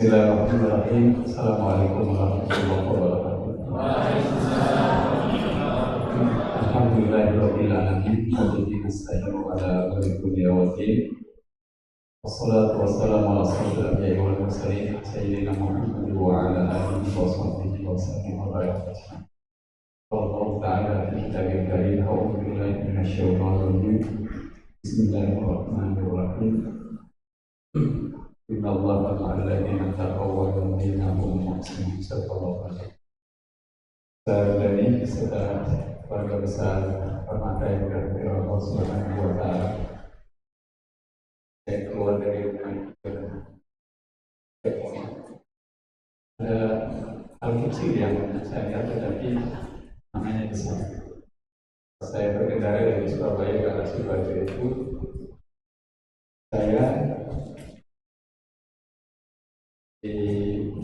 Bismillahirrahmanirrahim. Assalamualaikum warahmatullahi wabarakatuh. Alhamdulillahirabbil alamin. Wabillahi nasta'inu ala umuri dunya waddin. Wassalatu wassalamu ala asyrofil anbiya'i wal mursalin sayyidina Muhammad wa ala alihi wa sahbihi wa sallam wa baraka. Allahu ta'ala fi kitabil karim. A'udzu billahi minasy syaithanir rajim. Bismillahirrahmanirrahim. Inna Allaha ma'al ladzina taqaw wal ladzina hum muhsinun. Sallallahu alaihi wasallam. Dari beserta keluarga besar Permata yang dirahmati Allah Subhanahu wa taala. Saya keluar dari rumah ada hal kecil yang saya lihat tetapi namanya besar. Saya berkendara dari Surabaya ke arah Sidoarjo itu saya disalib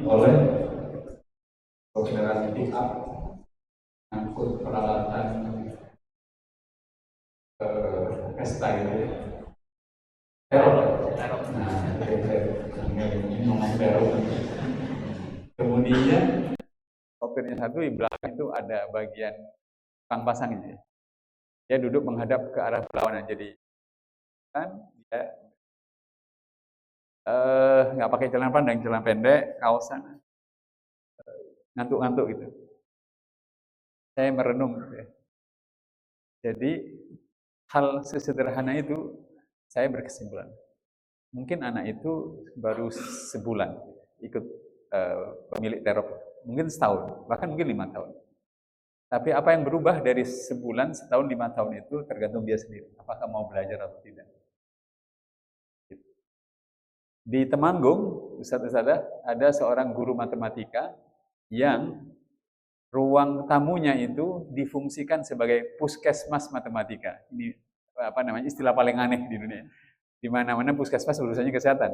oleh kendaraan pick up angkut peralatan pesta gitu ya. Teror. Nah, ini ngomong teror. Kemudian sopirnya satu, di belakang itu ada bagian tukang pasang gitu ya. Dia duduk menghadap ke arah berlawanan, jadi kan dia nggak pakai celana panjang, celana pendek, kaosan, ngantuk-ngantuk gitu. Saya merenung gitu ya. Jadi hal sesederhana itu saya berkesimpulan, mungkin anak itu baru sebulan ikut pemilik teror, mungkin setahun, bahkan mungkin 5 tahun. Tapi apa yang berubah dari sebulan, setahun, 5 tahun itu tergantung dia sendiri, apakah mau belajar atau tidak. Di Temanggung, Ustaz-Ustazah, ada seorang guru matematika yang ruang tamunya itu difungsikan sebagai puskesmas matematika. Ini istilah paling aneh di dunia. Di mana-mana puskesmas urusannya kesehatan.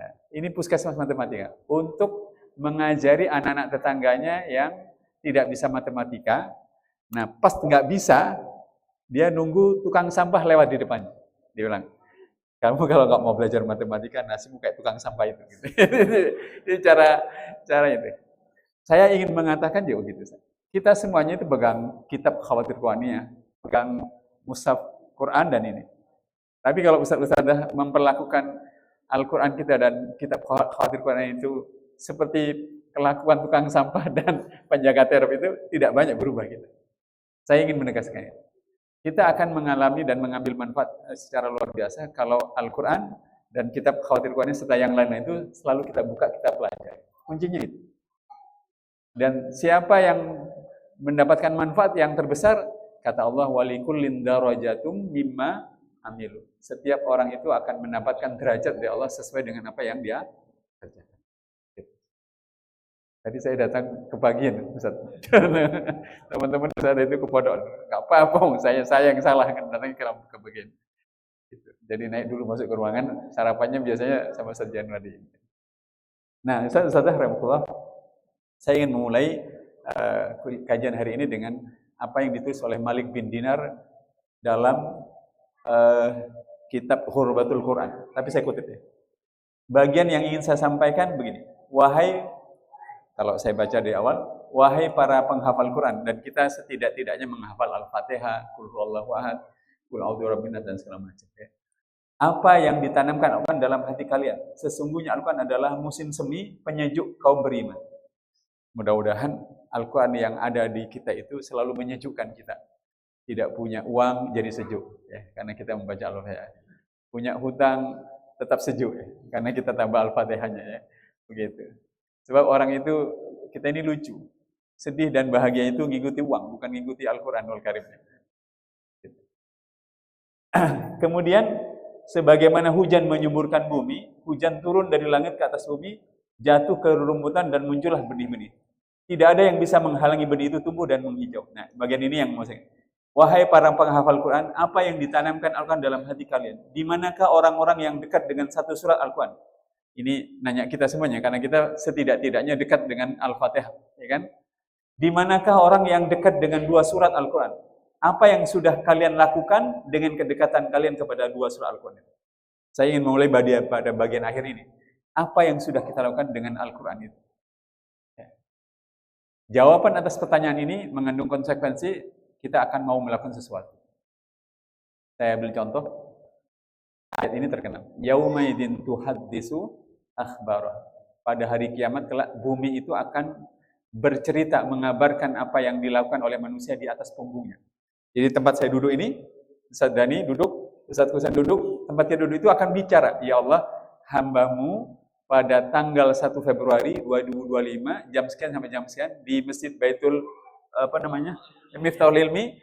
Nah, ini puskesmas matematika untuk mengajari anak-anak tetangganya yang tidak bisa matematika. Nah, pas nggak bisa, dia nunggu tukang sampah lewat di depannya. Dia bilang, kamu kalau nggak mau belajar matematika, nasibmu kayak tukang sampah itu. Gitu. Ini cara itu. Saya ingin mengatakan juga begitu. Kita semuanya itu pegang kitab Khawatir Quraniyah, pegang mushaf Quran dan ini. Tapi kalau Ustaz-Ustazah memperlakukan Al-Quran kita dan kitab Khawatir Quraniyah itu seperti kelakuan tukang sampah dan penjaga teror itu tidak banyak berubah gitu. Saya ingin menegaskan itu. Kita akan mengalami dan mengambil manfaat secara luar biasa kalau Al-Quran dan kitab Khawatir Quraniyah serta yang lain itu selalu kita buka, kita pelajari. Kuncinya itu. Dan siapa yang mendapatkan manfaat yang terbesar, kata Allah, walikullin darajatum mimma amilu. Setiap orang itu akan mendapatkan derajat dari Allah sesuai dengan apa yang dia kerjakan. Tadi saya datang ke bagian, Ustaz. Teman-teman Ustaz itu ke pondok. Enggak apa-apa, saya yang salah kan datang ke bagian. Jadi naik dulu masuk ke ruangan, sarapannya biasanya sama Ustaz Januari. Nah, Ustazah rahimahullah, saya ingin memulai kajian hari ini dengan apa yang ditulis oleh Malik bin Dinar dalam kitab Hurbatul Quran. Tapi saya kutip ya. Bagian yang ingin saya sampaikan begini. Wahai, kalau saya baca di awal, wahai para penghafal Quran, dan kita setidak-tidaknya menghafal Al-Fatihah, Qul huwallahu ahad, Qul a'udzu birabbin nas dan segala macam ya. Apa yang ditanamkan Al-Quran dalam hati kalian? Sesungguhnya Al-Quran adalah musim semi penyejuk kaum beriman. Mudah-mudahan Al-Quran yang ada di kita itu selalu menyejukkan kita. Tidak punya uang jadi sejuk, ya, karena kita membaca Al-Fatihah. Punya hutang tetap sejuk, ya, karena kita tambah Al-Fatihahnya, ya, begitu. Sebab orang itu, kita ini lucu. Sedih dan bahagia itu ngikuti uang, bukan ngikuti Al-Quranul Karim. Kemudian, sebagaimana hujan menyuburkan bumi, hujan turun dari langit ke atas bumi, jatuh ke rerumputan dan muncullah benih-benih. Tidak ada yang bisa menghalangi benih itu tumbuh dan menghijau. Nah, bagian ini yang mau saya. Wahai para penghafal Quran, apa yang ditanamkan Al-Quran dalam hati kalian? Di manakah orang-orang yang dekat dengan satu surat Al-Quran? Ini nanya kita semuanya, karena kita setidak-tidaknya dekat dengan Al-Fatihah, ya kan? Di manakah orang yang dekat dengan 2 surat Al-Quran? Apa yang sudah kalian lakukan dengan kedekatan kalian kepada 2 surat Al-Quran? Saya ingin memulai pada bagian akhir ini. Apa yang sudah kita lakukan dengan Al-Quran itu? Ya. Jawaban atas pertanyaan ini mengandung konsekuensi kita akan mau melakukan sesuatu. Saya beri contoh. Ayat ini terkenal. Yaumaidin tuhaddisu akhbara. Pada hari kiamat kelak bumi itu akan bercerita, mengabarkan apa yang dilakukan oleh manusia di atas punggungnya. Jadi tempat saya duduk ini, Ustaz Dani duduk, Ustaz Kusan duduk, tempat kita duduk itu akan bicara, ya Allah, hambamu pada tanggal 1 Februari 2025 jam sekian sampai jam sekian di Masjid Baitul Miftahul Ilmi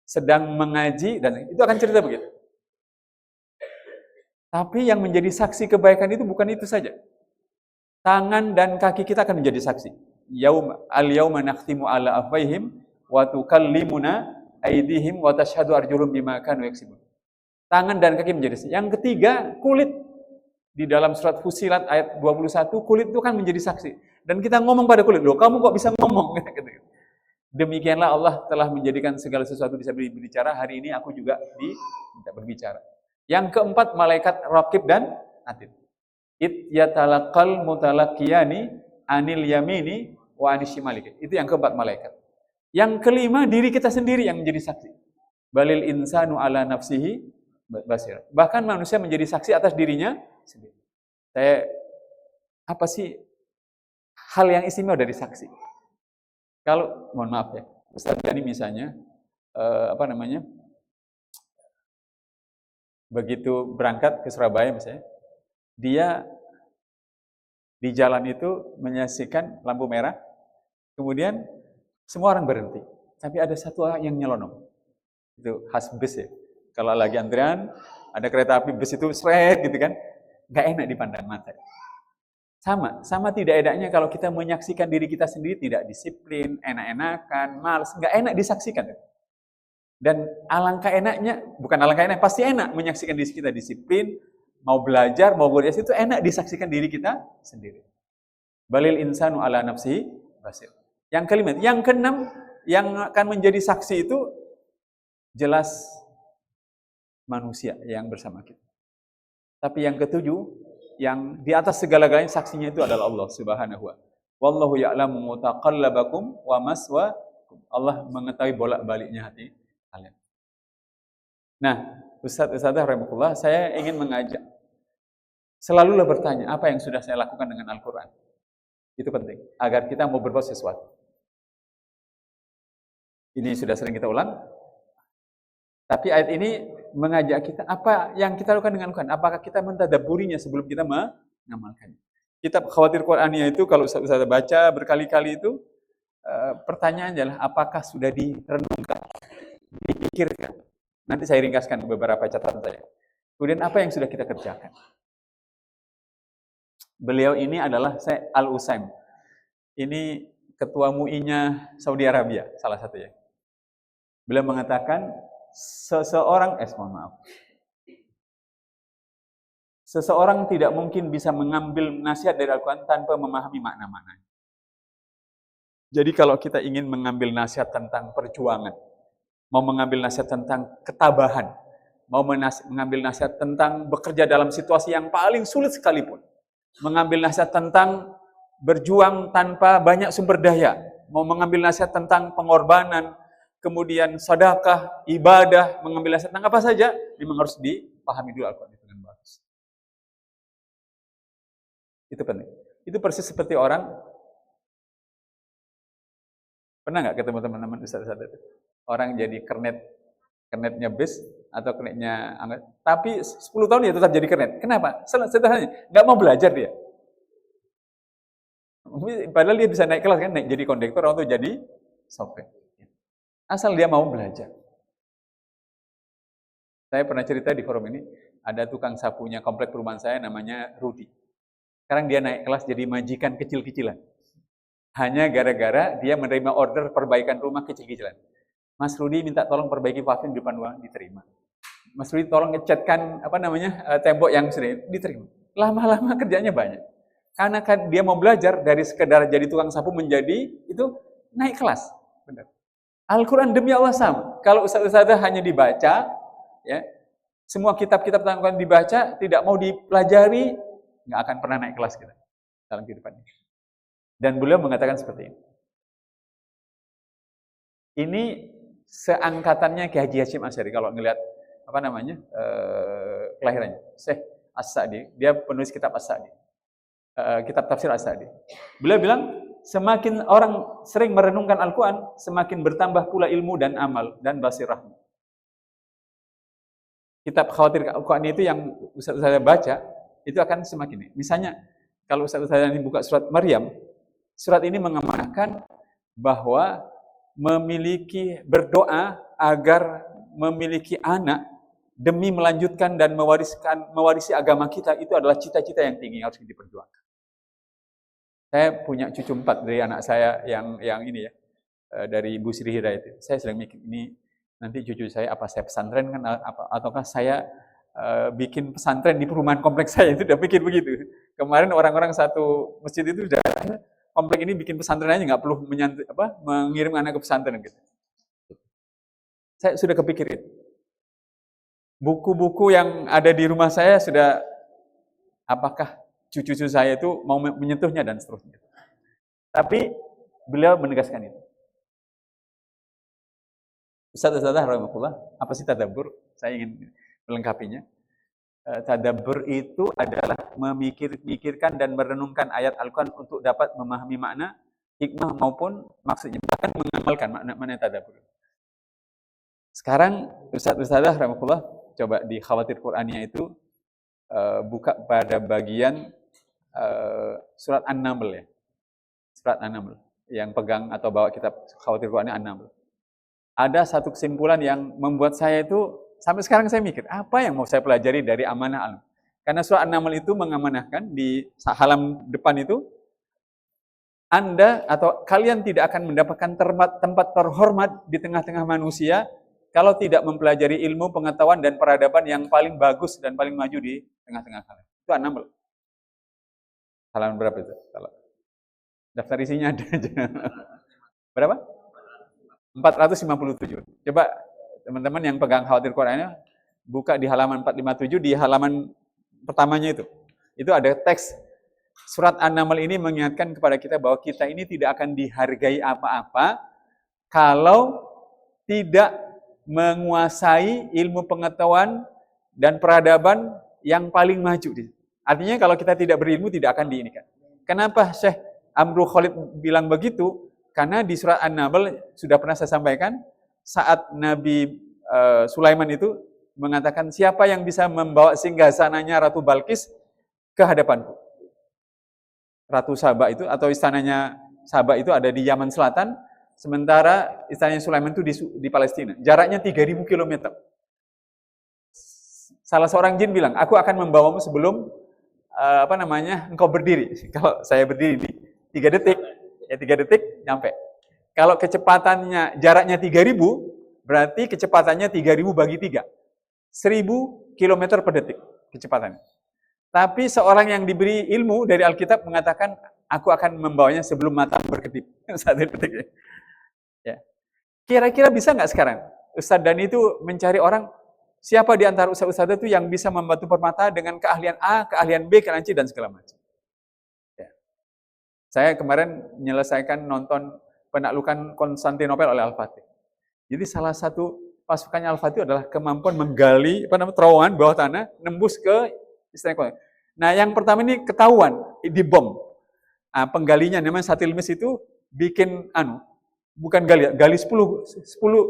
sedang mengaji, dan itu akan cerita begitu. Tapi yang menjadi saksi kebaikan itu bukan itu saja. Tangan dan kaki kita akan menjadi saksi. Al-yauma nakhtimu ala afwaihim wa tukallimuna aydihim wa tashhadu arjuluhum bima kanu yaksibun. Tangan dan kaki menjadi saksi. Yang ketiga, kulit. Di dalam surat Fussilat ayat 21, kulit itu kan menjadi saksi. Dan kita ngomong pada kulit, loh kamu kok bisa ngomong? Demikianlah Allah telah menjadikan segala sesuatu bisa berbicara. Hari ini aku juga diminta berbicara. Yang keempat, malaikat raqib dan atid. It yatalaqal mutalaqiyani anil yamini wa anishimalik. Itu yang keempat, malaikat. Yang kelima, diri kita sendiri yang menjadi saksi. Balil insanu ala nafsihi basir. Bahkan manusia menjadi saksi atas dirinya sendiri. Apa sih hal yang istimewa dari saksi? Kalau, mohon maaf ya, Ustaz Dani misalnya, begitu berangkat ke Surabaya misalnya, dia di jalan itu menyaksikan lampu merah, kemudian semua orang berhenti, tapi ada satu orang yang nyelonong. Itu khas bus ya. Kalau lagi antrian, ada kereta api bus itu seret gitu kan, nggak enak dipandang mata. Sama tidak enaknya kalau kita menyaksikan diri kita sendiri tidak disiplin, enak-enakan, malas, nggak enak disaksikan. Dan alangkah enaknya, bukan alangkah enak, pasti enak menyaksikan diri kita disiplin, mau belajar, mau berjasa itu enak disaksikan diri kita sendiri. Balil insanu ala nafsihi basir. Yang kelima, yang keenam, yang akan menjadi saksi itu jelas manusia yang bersama kita. Tapi yang ketujuh, yang di atas segala-galanya saksinya itu adalah Allah Subhanahu wa ta'ala. Wallahu ya'lamu mutaqallabakum wa maswaakum. Allah mengetahui bolak-baliknya hati kalian. Nah, Ustaz-Ustazah rahimahullah, saya ingin mengajak selalulah bertanya, apa yang sudah saya lakukan dengan Al-Quran? Itu penting, agar kita mau berbuat sesuatu. Ini sudah sering kita ulang, tapi ayat ini mengajak kita, apa yang kita lakukan dengan Al-Quran? Apakah kita mentadabburinya sebelum kita mengamalkannya? Kitab Khawatir Qur'aniyah itu, kalau Ustaz baca berkali-kali itu, pertanyaannya adalah, apakah sudah direnungkan, dipikirkan? Nanti saya ringkaskan beberapa catatan saya. Kemudian apa yang sudah kita kerjakan? Beliau ini adalah Al-Usaim. Ini ketua MUI-nya Saudi Arabia, salah satunya. Beliau mengatakan, seseorang tidak mungkin bisa mengambil nasihat dari Al-Quran tanpa memahami makna-makna. Jadi kalau kita ingin mengambil nasihat tentang perjuangan, mau mengambil nasihat tentang ketabahan, mau mengambil nasihat tentang bekerja dalam situasi yang paling sulit sekalipun, mengambil nasihat tentang berjuang tanpa banyak sumber daya, mau mengambil nasihat tentang pengorbanan, kemudian sedekah, ibadah, mengambil nasihat tentang apa saja, memang harus dipahami dulu Al-Quran dengan bagus. Itu penting. Itu persis seperti orang, pernah nggak ketemu teman-teman Ustaz-Ustaz itu? Orang jadi kernetnya bis atau kernetnya angkat, tapi 10 tahun dia tetap jadi kernet. Kenapa? Sederhananya, nggak mau belajar dia. Padahal dia bisa naik kelas kan, naik jadi kondektor atau jadi sopir. Asal dia mau belajar. Saya pernah cerita di forum ini, ada tukang sapunya komplek perumahan saya namanya Rudi. Sekarang dia naik kelas jadi majikan kecil-kecilan. Hanya gara-gara dia menerima order perbaikan rumah kecil-kecilan. Mas Rudi minta tolong perbaiki paving di depan ruang, diterima. Mas Rudi tolong ngecatkan tembok yang sering, diterima. Lama-lama kerjanya banyak. Karena kan dia mau belajar dari sekedar jadi tukang sapu menjadi itu naik kelas. Benar. Al-Quran demi Allah sama. Kalau ustaz-ustazah hanya dibaca, ya, Semua kitab-kitab tentang Al-Quran dibaca, tidak mau dipelajari, nggak akan pernah naik kelas kita dalam kehidupan ini. Dan beliau mengatakan seperti ini. Ini seangkatannya Ki Haji Hasyim Asy'ari kalau ngelihat kelahirannya. Syekh As-Sa'di, dia penulis kitab As-Sa'di. Kitab tafsir As-Sa'di. Beliau bilang, semakin orang sering merenungkan Al-Quran, semakin bertambah pula ilmu dan amal dan basirahnya. Kitab khawatir Al-Quran itu yang Ustaz saya baca, itu akan semakin. Misalnya, kalau Ustaz saya buka surat Maryam, surat ini mengamanahkan bahwa berdoa agar memiliki anak demi melanjutkan dan mewarisi agama kita, itu adalah cita-cita yang tinggi yang harus diperjuangkan. Saya punya cucu 4 dari anak saya yang ini ya, dari Ibu Sri Hidayat. Saya sedang mikir, ini nanti cucu saya apa saya pesantren kan, ataukah saya bikin pesantren di perumahan kompleks saya, itu udah pikir begitu. Kemarin orang-orang satu masjid itu udah komplek ini bikin pesantren aja, nggak perlu mengirim anak ke pesantren gitu. Saya sudah kepikirin. Buku-buku yang ada di rumah saya sudah, apakah cucu-cucu saya itu mau menyentuhnya dan seterusnya. Tapi beliau menegaskan itu. Ustaz-ustazah rahimahullah, apa sih tadabbur? Saya ingin melengkapinya. Tadabbur itu adalah memikirkan dan merenungkan ayat Al-Quran untuk dapat memahami makna, hikmah maupun maksudnya, bahkan mengamalkan makna tadabbur. Sekarang Ustaz-ustazah rahimahullah, coba di Khawatir Qur'aniyah itu buka pada bagian surat An-Naml ya. Surat An-Naml yang pegang atau bawa kitab Khawatir Qur'aniyah An-Naml. Ada satu kesimpulan yang membuat saya itu sampai sekarang saya mikir, apa yang mau saya pelajari dari amanah alam? Karena surat An-Naml itu mengamanahkan di halaman depan itu, Anda atau kalian tidak akan mendapatkan tempat terhormat di tengah-tengah manusia kalau tidak mempelajari ilmu, pengetahuan, dan peradaban yang paling bagus dan paling maju di tengah-tengah kalian. Itu An-Naml. Halaman berapa itu? Daftar isinya ada aja. Berapa? 457. Coba teman-teman yang pegang Khawatir Qur'annya buka di halaman 457, di halaman pertamanya itu. Itu ada teks surat An-Naml ini mengingatkan kepada kita bahwa kita ini tidak akan dihargai apa-apa kalau tidak menguasai ilmu pengetahuan dan peradaban yang paling maju. Artinya kalau kita tidak berilmu tidak akan diinikan. Kenapa Syekh Amru Khalid bilang begitu? Karena di surat An-Naml sudah pernah saya sampaikan, saat Nabi Sulaiman itu mengatakan, siapa yang bisa membawa singgasananya Ratu Balkis ke hadapanku? Ratu Saba itu, atau istananya Saba itu ada di Yaman Selatan, sementara istananya Sulaiman itu di Palestina. Jaraknya 3.000 km. Salah seorang jin bilang, aku akan membawamu sebelum engkau berdiri. Kalau saya berdiri di 3 detik, ya 3 detik nyampe. Kalau kecepatannya jaraknya 3.000, berarti kecepatannya 3.000 bagi 3. 1.000 km per detik kecepatannya. Tapi seorang yang diberi ilmu dari Alkitab mengatakan, aku akan membawanya sebelum mata berkedip. 1 detik. Ya. Kira-kira bisa nggak sekarang Ustadz Dani itu mencari orang, siapa di antara ustadz-ustadz itu yang bisa membantu permata dengan keahlian A, keahlian B, keahlian C, dan segala macam. Ya. Saya kemarin menyelesaikan nonton penaklukan Konstantinopel oleh Al-Fatih. Jadi salah satu pasukannya Al-Fatih adalah kemampuan menggali terowongan bawah tanah, nembus ke Istanbul. Nah, yang pertama ini ketahuan dibom. Nah, penggalinya namanya Satilmis itu bikin bukan gali 10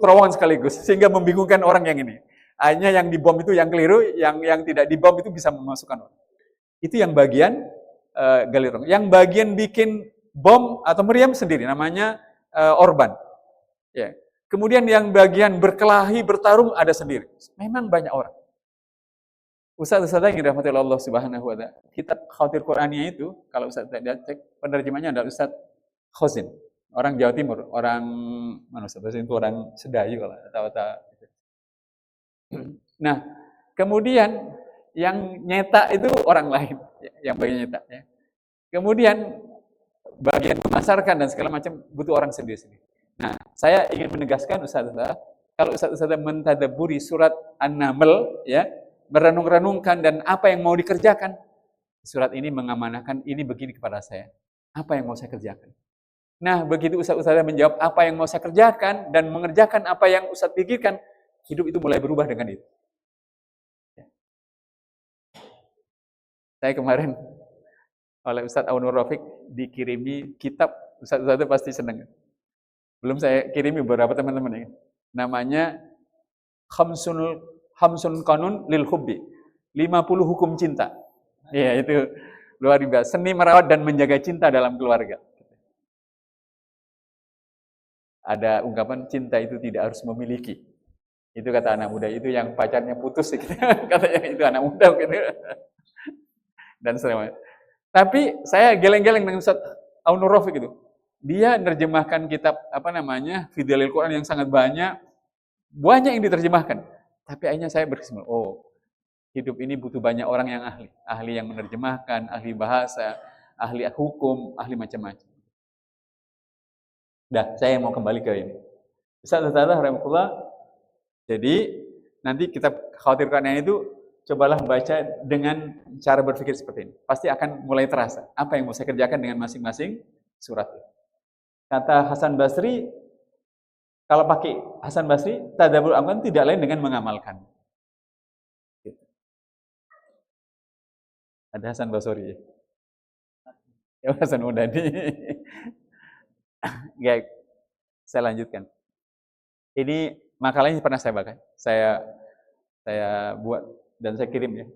terowongan sekaligus sehingga membingungkan orang yang ini. Hanya yang dibom itu yang keliru, yang tidak dibom itu bisa memasukkan orang. Itu yang bagian gali terowongan. Yang bagian bikin bom atau meriam sendiri namanya Orban. Ya. Kemudian yang bagian berkelahi, bertarung ada sendiri. Memang banyak orang. Ustaz-ustazah yang dirahmati Allah Subhanahu wa taala. Kitab Khawatir Qur'aniyah itu, kalau Ustaz cek penerjemahnya adalah Ustaz Khozin, orang Jawa Timur, orang mana Ustaz itu orang Sedayu kalau tahu-tahu. Nah, kemudian yang nyetak itu orang lain, yang bagian nyetak ya. Kemudian bagian memasarkan dan segala macam butuh orang sendiri-sendiri. Nah, saya ingin menegaskan Ustaz-ustazah, kalau Ustaz-ustazah mentadabburi surat An-Naml ya, merenung-renungkan dan apa yang mau dikerjakan. Surat ini mengamanahkan ini begini kepada saya. Apa yang mau saya kerjakan? Nah, begitu Ustaz-Ustazah menjawab apa yang mau saya kerjakan dan mengerjakan apa yang Ustaz pikirkan, hidup itu mulai berubah dengan itu. Saya kemarin oleh Ustaz Aunur Rafiq dikirimi kitab, Ustaz-Ustazah pasti senang. Belum saya kirimi beberapa teman-teman ya. Namanya Khamsun Qanun lil Hubbi. 50 hukum cinta. Ya, itu luar biasa. Seni merawat dan menjaga cinta dalam keluarga. Ada ungkapan cinta itu tidak harus memiliki. Itu kata anak muda, itu yang pacarnya putus gitu. Katanya itu anak muda gitu. Dan seterusnya. Tapi saya geleng-geleng dengan Ustaz Aunur Rafiq itu. Dia menerjemahkan kitab Fidalil Quran yang sangat banyak yang diterjemahkan. Tapi akhirnya saya berkesimpulan, hidup ini butuh banyak orang yang ahli yang menerjemahkan, ahli bahasa, ahli hukum, ahli macam-macam. Saya mau kembali ke ini. Ustaz-Ustazah rahimahullah. Jadi nanti kitab Khawatir Quran itu cobalah baca dengan cara berpikir seperti ini. Pasti akan mulai terasa apa yang mau saya kerjakan dengan masing-masing surat. Kata Hasan Basri, kalau pakai Hasan Basri, tadabbur Al-Quran tidak lain dengan mengamalkan. Ada Hasan Basri ya? Hasan Mudadi. Ya, saya lanjutkan. Ini makalahnya pernah saya baca, saya buat dan saya kirim ya.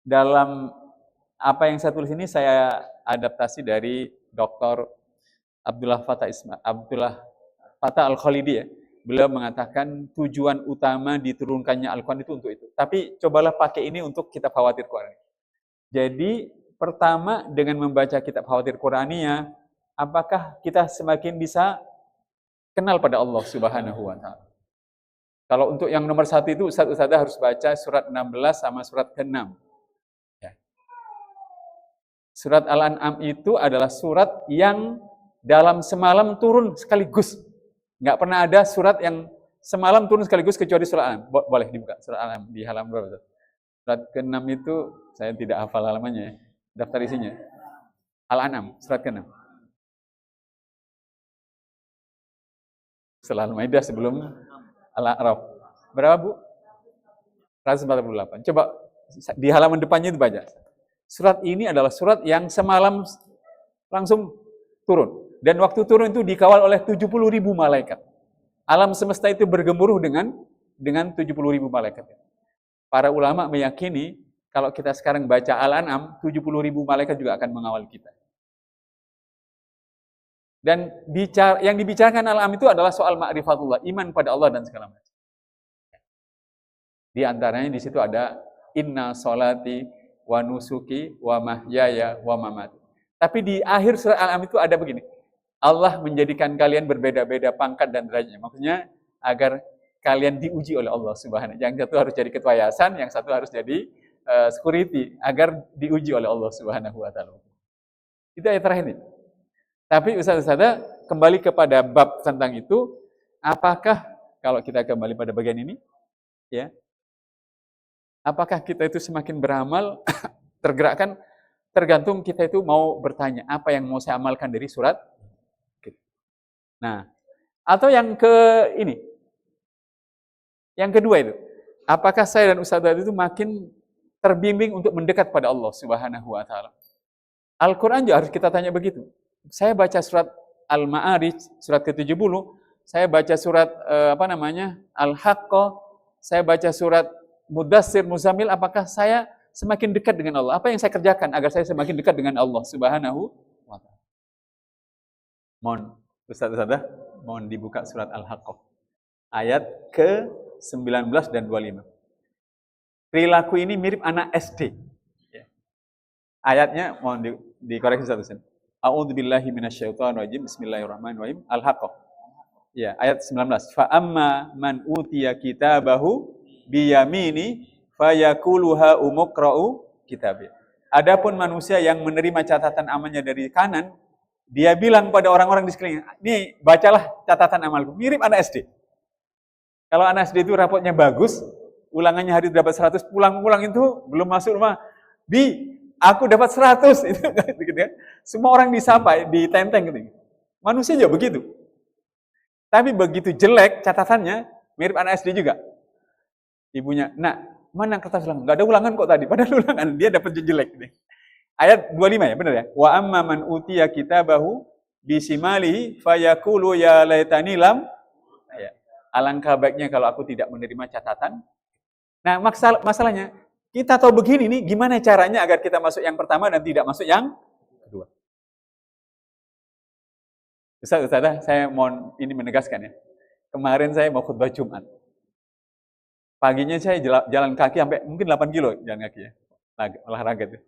Dalam apa yang saya tulis ini saya adaptasi dari Dr. Abdullah Fattah Al-Khalidi ya. Beliau mengatakan tujuan utama diturunkannya Al-Quran itu untuk itu. Tapi cobalah pakai ini untuk kitab Khawatir Quran. Jadi pertama dengan membaca kitab Khawatir Quraniyah, apakah kita semakin bisa kenal pada Allah Subhanahu wa Ta'ala. Kalau untuk yang nomor 1 itu Ustaz-Ustazah harus baca surat 16 sama surat ke-6. Ya. Surat Al-An'am itu adalah surat yang dalam semalam turun sekaligus. Nggak pernah ada surat yang semalam turun sekaligus kecuali surat Al-An'am. Boleh dibuka surat Al-An'am di halaman berapa? Surat ke-6 itu saya tidak hafal halamannya ya. Daftar isinya. Al-An'am, surat ke-6. Setelah Al-Maidah sebelum Al-A'raf. Berapa, Bu? 148. Coba di halaman depannya itu baca. Surat ini adalah surat yang semalam langsung turun. Dan waktu turun itu dikawal oleh 70.000 malaikat. Alam semesta itu bergemuruh dengan 70.000 malaikat. Para ulama meyakini kalau kita sekarang baca Al-An'am, 70.000 malaikat juga akan mengawal kita. Dan yang dibicarakan Al-An'am itu adalah soal ma'rifatullah, iman pada Allah dan segala macam. Di antaranya di situ ada inna sholati wa nusuki wa mahyaya wa mamati. Tapi di akhir surat Al-An'am itu ada begini. Allah menjadikan kalian berbeda-beda pangkat dan derajatnya. Maksudnya agar kalian diuji oleh Allah Subhanahu. Yang satu harus jadi ketua yayasan, yang satu harus jadi security agar diuji oleh Allah Subhanahu wa Ta'ala. Itu ayat terakhir ini. Tapi Ustaz-Ustazah kembali kepada bab tentang itu, apakah kalau kita kembali pada bagian ini, ya, apakah kita itu semakin beramal, tergerakkan, tergantung kita itu mau bertanya, apa yang mau saya amalkan dari surat? Nah, atau yang yang kedua itu, apakah saya dan Ustazah itu makin terbimbing untuk mendekat pada Allah Subhanahu wa Ta'ala? Al-Quran juga harus kita tanya begitu. Saya baca surat Al-Ma'arij, surat ke-70, saya baca surat Al-Haqqah, saya baca surat Mudassir, Muzammil, apakah saya semakin dekat dengan Allah? Apa yang saya kerjakan agar saya semakin dekat dengan Allah Subhanahu wa Ta'ala? Mohon Ustaz-Ustazah, mohon dibuka surat Al-Haqqah. Ayat ke-19 dan 25. Perilaku ini mirip anak SD. Ayatnya mohon dikoreksi satu-satu. A'udzubillahi minasyaitonirrajim. Bismillahirrahmanirrahim. Al-Haqqah. Ya, ayat 19. Fa amma man utiya kitabahu biyamini fayaquluha umuqra'u kitabi. Adapun manusia yang menerima catatan amalnya dari kanan, dia bilang pada orang-orang di sekelilingnya, "Nih, bacalah catatan amalku." Mirip anak SD. Kalau anak SD itu rapotnya bagus, ulangannya hari dapat 100, pulang-pulang itu belum masuk rumah, aku dapat 100. Itu gitu kan. Semua orang disapa, ditenteng gitu. Manusia juga begitu. Tapi begitu jelek catatannya, mirip anak SD juga. Ibunya, "Nak, mana kertas ulangan? Enggak ada ulangan kok tadi." Padahal ulangan, dia dapat jelek gitu. Ayat 25 ya, benar ya? Wa amma man utiya kitabahu bisimalihi fayaqulu ya laitani lam. Ya. Alangkah baiknya kalau aku tidak menerima catatan. Nah, masalahnya kita tahu begini nih, gimana caranya agar kita masuk yang pertama dan tidak masuk yang kedua? Ustaz, saya mau ini menegaskan ya. Kemarin saya mau khutbah Jumat. Paginya saya jalan kaki sampai mungkin 8 kilo jalan kaki ya. Olahraga itu.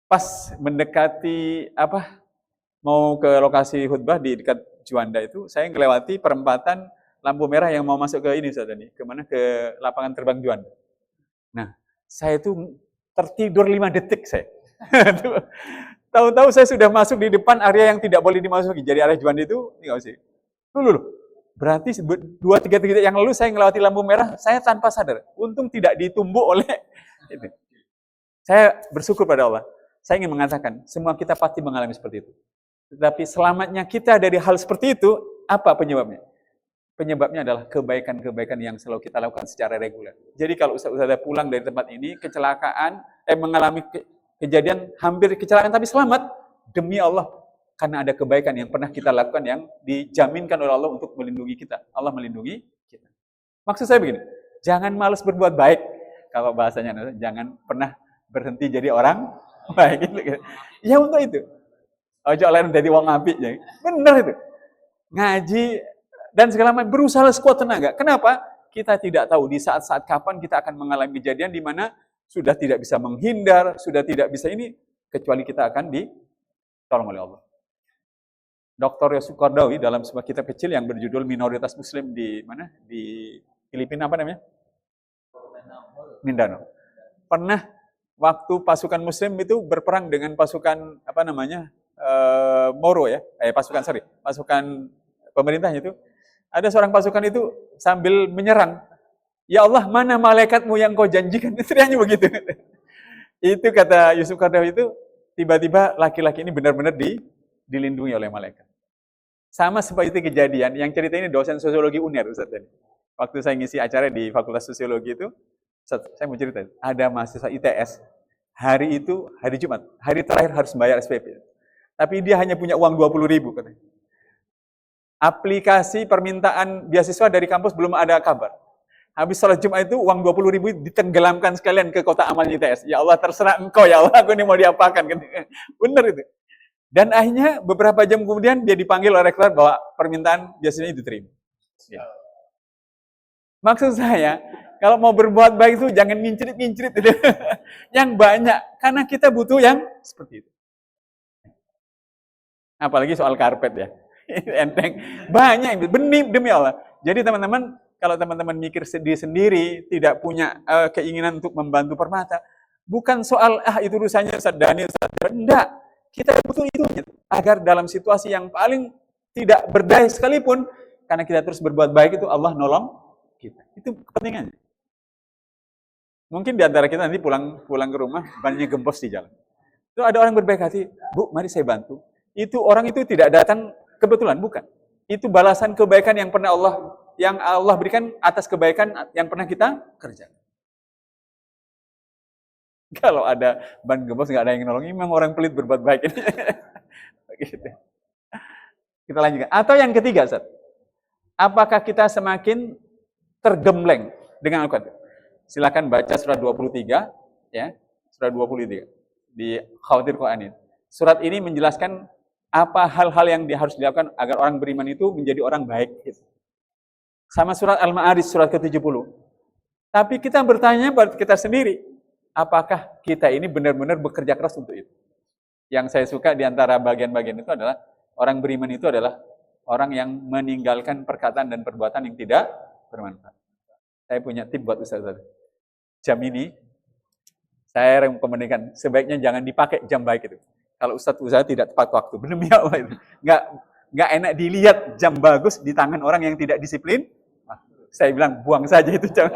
Pas mendekati mau ke lokasi khutbah di dekat Juanda itu, saya melewati perempatan lampu merah yang mau masuk ke ini Ustaz tadi. Kemana? Ke lapangan terbang Juanda. Nah, saya itu tertidur 5 detik saya. Tahu-tahu saya sudah masuk di depan area yang tidak boleh dimasuki. Jadi area Juanda itu, ini nggak sih. Loh. Berarti 2-3 detik yang lalu saya melewati lampu merah, saya tanpa sadar. Untung tidak ditumbuk oleh itu. Saya bersyukur pada Allah. Saya ingin mengatakan, semua kita pasti mengalami seperti itu. Tetapi selamatnya kita dari hal seperti itu, apa penyebabnya? Penyebabnya adalah kebaikan-kebaikan yang selalu kita lakukan secara reguler. Jadi kalau Ustaz pulang dari tempat ini, kecelakaan, mengalami kejadian hampir kecelakaan tapi selamat, demi Allah, karena ada kebaikan yang pernah kita lakukan yang dijaminkan oleh Allah untuk melindungi kita. Allah melindungi kita. Maksud saya begini, jangan malas berbuat baik. Kalau bahasanya, jangan pernah berhenti jadi orang baik. Ya untuk itu. Ojo lain jadi wong apik ya. Benar itu. Ngaji dan segala macam, berusaha sekuat tenaga. Kenapa? Kita tidak tahu di saat-saat kapan kita akan mengalami kejadian di mana sudah tidak bisa menghindar, sudah tidak bisa ini, kecuali kita akan ditolong oleh Allah. Dr. Yusuf Qaradawi dalam sebuah kitab kecil yang berjudul Minoritas Muslim di mana? Di Filipina apa namanya? Mindanao. Pernah waktu pasukan Muslim itu berperang dengan pasukan Moro ya, pasukan pemerintahnya itu. Ada seorang pasukan itu sambil menyerang, "Ya Allah, mana malaikatmu yang kau janjikan?" Teriaknya begitu. Itu kata Yusuf Qaradawi itu, tiba-tiba laki-laki ini benar-benar dilindungi oleh malaikat. Sama seperti kejadian, yang cerita ini dosen sosiologi UNER, Ustaz. Waktu saya ngisi acara di Fakultas Sosiologi itu, Ustaz, saya mau cerita, ada mahasiswa ITS, hari Jumat, hari terakhir harus bayar SPP. Tapi dia hanya punya uang 20.000 katanya. Aplikasi permintaan beasiswa dari kampus belum ada kabar. Habis sholat Jumat itu uang 20.000 ditenggelamkan sekalian ke kotak amal ITS. Ya Allah, terserah engkau ya Allah, aku ini mau diapakan. Benar itu. Dan akhirnya beberapa jam kemudian dia dipanggil oleh rektor bahwa permintaan beasiswanya diterima. Ya. Maksud saya, kalau mau berbuat baik itu jangan ngincrit-ngincrit itu. Yang banyak, karena kita butuh yang seperti itu. Apalagi soal karpet ya. Enteng. Banyak, demi Allah. Jadi teman-teman, kalau teman-teman mikir sendiri, tidak punya keinginan untuk membantu permata, bukan soal, itu urusannya Ustaz Daniel, enggak. Kita butuh itu agar dalam situasi yang paling tidak berdaya sekalipun, karena kita terus berbuat baik itu Allah nolong kita. Itu kepentingannya. Mungkin di antara kita nanti pulang ke rumah, bannya gembos di jalan. Itu ada orang berbaik hati, "Bu, mari saya bantu." Itu orang itu tidak datang kebetulan, bukan. Itu balasan kebaikan yang Allah berikan atas kebaikan yang pernah kita kerjakan. Kalau ada ban gembos nggak ada yang nolong, memang orang pelit berbuat baik. Begitu. Kita lanjutkan. Atau yang ketiga, Ustaz. Apakah kita semakin tergembleng dengan Al-Quran? Silakan baca surat 23 ya, surat 23 di Khawatir Quran. Surat ini menjelaskan apa hal-hal yang harus dilakukan agar orang beriman itu menjadi orang baik. Sama surat Al-Ma'arij surat ke-70. Tapi kita bertanya pada kita sendiri, apakah kita ini benar-benar bekerja keras untuk itu? Yang saya suka di antara bagian-bagian itu adalah orang beriman itu adalah orang yang meninggalkan perkataan dan perbuatan yang tidak bermanfaat. Saya punya tip buat Ustaz. Jam ini, saya rekomendasikan sebaiknya jangan dipakai jam baik itu. Kalau Ustaz tidak tepat waktu, demi Allah itu. Nggak enak dilihat jam bagus di tangan orang yang tidak disiplin. Saya bilang buang saja itu jam.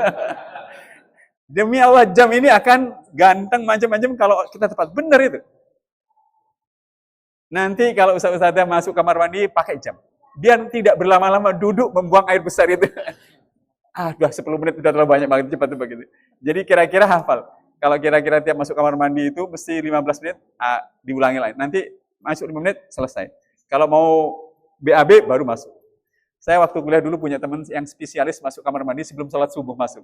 Demi Allah, jam ini akan ganteng macam-macam kalau kita tepat. Benar itu. Nanti kalau ustaz-ustazah masuk kamar mandi pakai jam. Biar tidak berlama-lama duduk membuang air besar itu. Udah 10 menit udah terlalu banyak banget, cepat begitu. Jadi kira-kira hafal. Kalau kira-kira tiap masuk kamar mandi itu mesti 15 menit, diulangi lagi. Nanti masuk 5 menit, selesai. Kalau mau BAB baru masuk. Saya waktu kuliah dulu punya teman yang spesialis masuk kamar mandi sebelum sholat subuh masuk.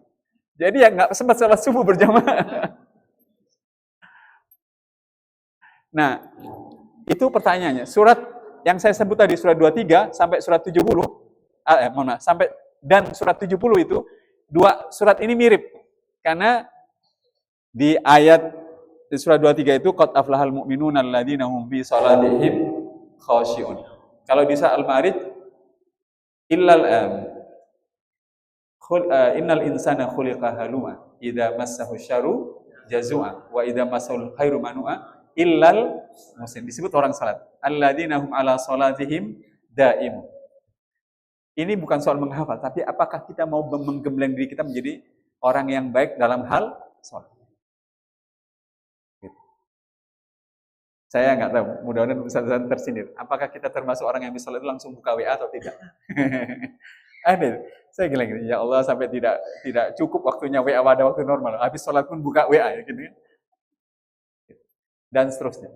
Jadi ya nggak sempat sholat subuh berjamaah. Nah, itu pertanyaannya. Surat yang saya sebut tadi, surat 23 sampai surat 70, dan surat 70 itu, dua surat ini mirip. Karena di ayat di surat 23 itu, qad aflahal mu'minuna alladzina hum fi shalatihim khashi'un. Kalau di surah Al-Ma'arij, innal insana khuliqa haluma idza massahu syarru jazua wa idza massahul khairu manua illal muslim. Disebut orang salat. Alladzina hum ala salatihim daim. Ini bukan soal menghafal, tapi apakah kita mau menggembleng diri kita menjadi orang yang baik dalam hal salat. Saya nggak tahu, mudah-mudahan ustaz-ustaz tersindir. Apakah kita termasuk orang yang bisa itu langsung buka WA atau tidak? Ada. Saya gila-gila, ya Allah sampai tidak cukup waktunya WA pada waktu normal. Habis sholat pun buka WA ya gitu. Dan seterusnya.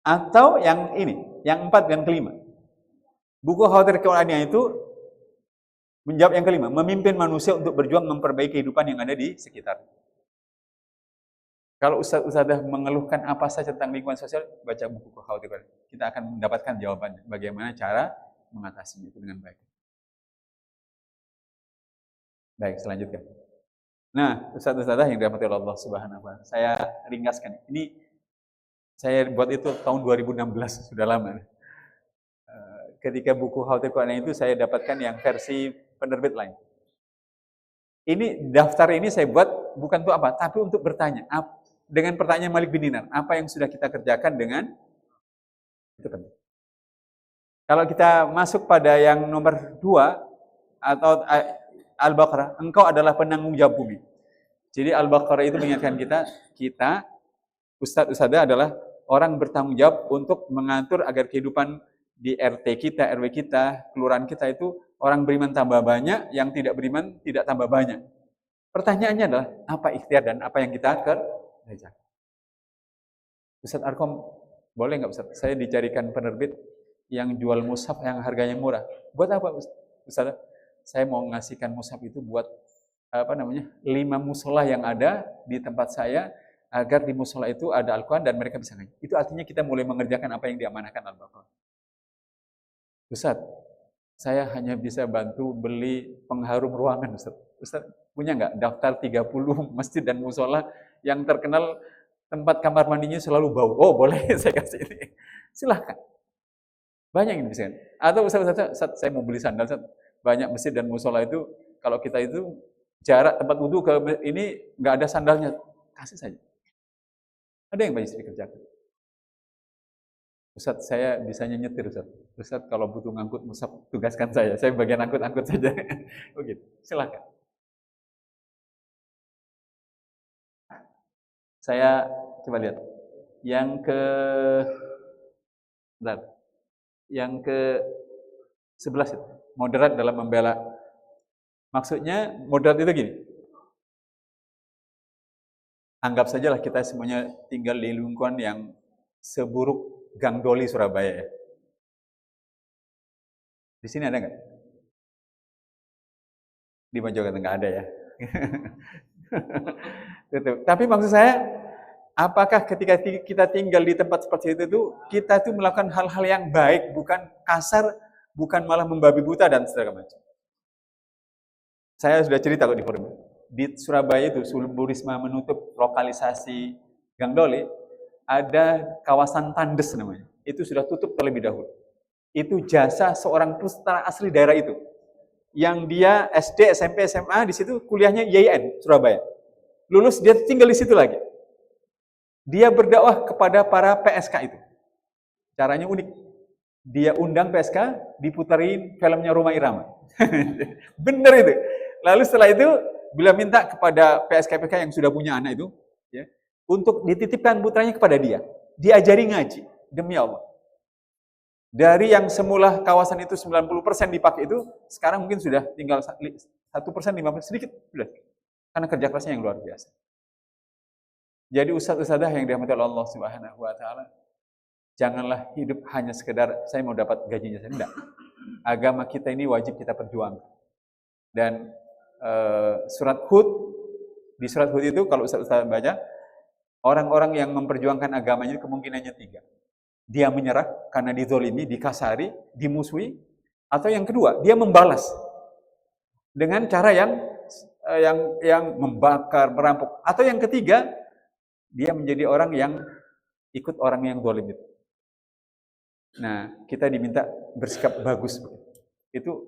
Atau yang ini, yang 4 dan kelima. Buku Khawatir Qur'aniyah itu menjawab yang kelima, memimpin manusia untuk berjuang memperbaiki kehidupan yang ada di sekitar. Kalau ustaz-ustazah mengeluhkan apa saja tentang lingkungan sosial, baca buku Khawatir Qur'aniyah. Kita akan mendapatkan jawabannya. Bagaimana cara mengatasinya itu dengan baik. Baik, selanjutnya. Nah, ustaz-ustazah yang dirahmati Allah Subhanahu wa taala, saya ringkaskan. Ini saya buat itu tahun 2016, sudah lama. Ketika buku Khawatir Qur'aniyah itu saya dapatkan yang versi penerbit lain. Ini daftar ini saya buat bukan untuk apa, tapi untuk bertanya. Dengan pertanyaan Malik bin Dinar, apa yang sudah kita kerjakan dengan itu penting. Kalau kita masuk pada yang nomor 2 atau Al-Baqarah, engkau adalah penanggung jawab bumi. Jadi Al-Baqarah itu mengingatkan kita ustaz-ustazah adalah orang bertanggung jawab untuk mengatur agar kehidupan di RT kita, RW kita, kelurahan kita itu orang beriman tambah banyak, yang tidak beriman tidak tambah banyak. Pertanyaannya adalah apa ikhtiar dan apa yang kita kerjakan. Ustaz Arkom, boleh nggak Ustaz? Saya dicarikan penerbit yang jual mushaf yang harganya murah. Buat apa Ustaz? Saya mau ngasihkan mushaf itu buat 5 musola yang ada di tempat saya, agar di musola itu ada Al-Quran dan mereka bisa ngaji. Itu artinya kita mulai mengerjakan apa yang diamanahkan Al-Baqarah. Ustaz, saya hanya bisa bantu beli pengharum ruangan Ustaz. Ustaz punya nggak daftar 30 masjid dan musola yang terkenal tempat kamar mandinya selalu bau? Oh boleh, saya kasih ini. Silahkan. Banyak yang bisa. Atau Ustaz, saya mau beli sandal Ustaz. Banyak masjid dan musola itu, kalau kita itu jarak tempat wudhu ke ini nggak ada sandalnya, kasih saja. Ada yang banyak dikerjakan. Ustaz, saya bisanya nyetir Ustaz. Ustaz kalau butuh ngangkut mushaf, tugaskan saya bagian angkut-angkut saja. Begitu, silakan. Saya coba lihat. Yang ke 11 itu, moderat dalam membela. Maksudnya moderat itu gini. Anggap sajalah kita semuanya tinggal di lingkungan yang seburuk Gang Doli Surabaya ya. Di sini ada nggak? Di Mojokerto nggak ada ya. Tapi maksud saya, apakah ketika kita tinggal di tempat seperti itu, kita tuh melakukan hal-hal yang baik, bukan kasar, bukan malah membabi buta dan segala macam. Saya sudah cerita kok di forum. Di Surabaya itu, sebelum Bu Risma menutup lokalisasi Gang Doli, ada kawasan Tandes namanya. Itu sudah tutup terlebih dahulu. Itu jasa seorang putra asli daerah itu. Yang dia SD, SMP, SMA, di situ kuliahnya YIN, Surabaya. Lulus, dia tinggal di situ lagi. Dia berdakwah kepada para PSK itu. Caranya unik. Dia undang PSK, diputarin filmnya Rhoma Irama. Bener itu. Lalu setelah itu, bila minta kepada PSKPK yang sudah punya anak itu, ya, untuk dititipkan putranya kepada dia, diajari ngaji, demi Allah. Dari yang semula kawasan itu 90% dipakai itu, sekarang mungkin sudah tinggal 1%, 5%, sedikit sudah. Karena kerja kerasnya yang luar biasa. Jadi ustaz-ustazah yang dirahmati Allah Subhanahu wa taala, janganlah hidup hanya sekedar saya mau dapat gajinya saja. Tidak. Agama kita ini wajib kita perjuangkan. Dan surat Hud, di surat Hud itu kalau ustaz-ustaz baca, orang-orang yang memperjuangkan agamanya kemungkinannya 3. Dia menyerah karena dizolimi, dikasari, dimusuhi, atau yang kedua, dia membalas dengan cara yang membakar, merampok, atau yang ketiga, dia menjadi orang yang ikut orang yang zalim itu. Nah, kita diminta bersikap bagus. Itu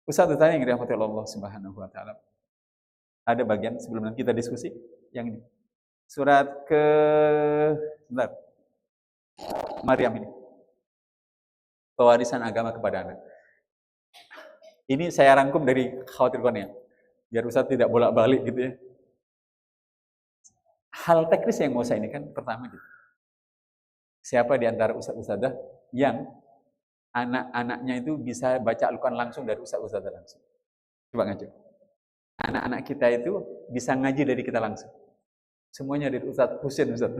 Ustaz tanya yang dirahmati Allah Subhanahu wa taala. Ada bagian sebelum kita diskusi yang ini. Surat ke sebentar. Maryam ini. Pewarisan agama kepada anak. Ini saya rangkum dari khawatir ya. Biar Ustaz tidak bolak-balik gitu ya. Hal teknis yang mau saya ini kan pertama gitu. Siapa di antara ustaz-ustazah yang anak-anaknya itu bisa baca Al-Quran langsung dari ustaz-ustazah langsung? Coba ngaji. Anak-anak kita itu bisa ngaji dari kita langsung. Semuanya dari Ustaz Husin, Ustaz.